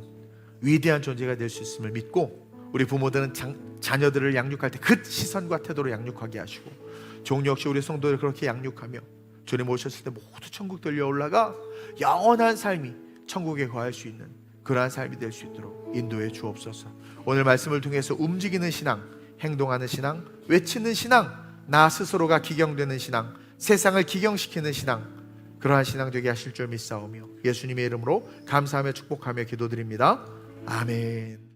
위대한 존재가 될 수 있음을 믿고, 우리 부모들은 자녀들을 양육할 때 그 시선과 태도로 양육하게 하시고, 종류 역시 우리 성도를 그렇게 양육하며 주님 오셨을 때 모두 천국 들려 올라가 영원한 삶이 천국에 거할 수 있는 그러한 삶이 될 수 있도록 인도해 주옵소서. 오늘 말씀을 통해서 움직이는 신앙, 행동하는 신앙, 외치는 신앙, 나 스스로가 기경되는 신앙, 세상을 기경시키는 신앙, 그러한 신앙 되게 하실 줄 믿사오며 예수님의 이름으로 감사하며 축복하며 기도드립니다. 아멘.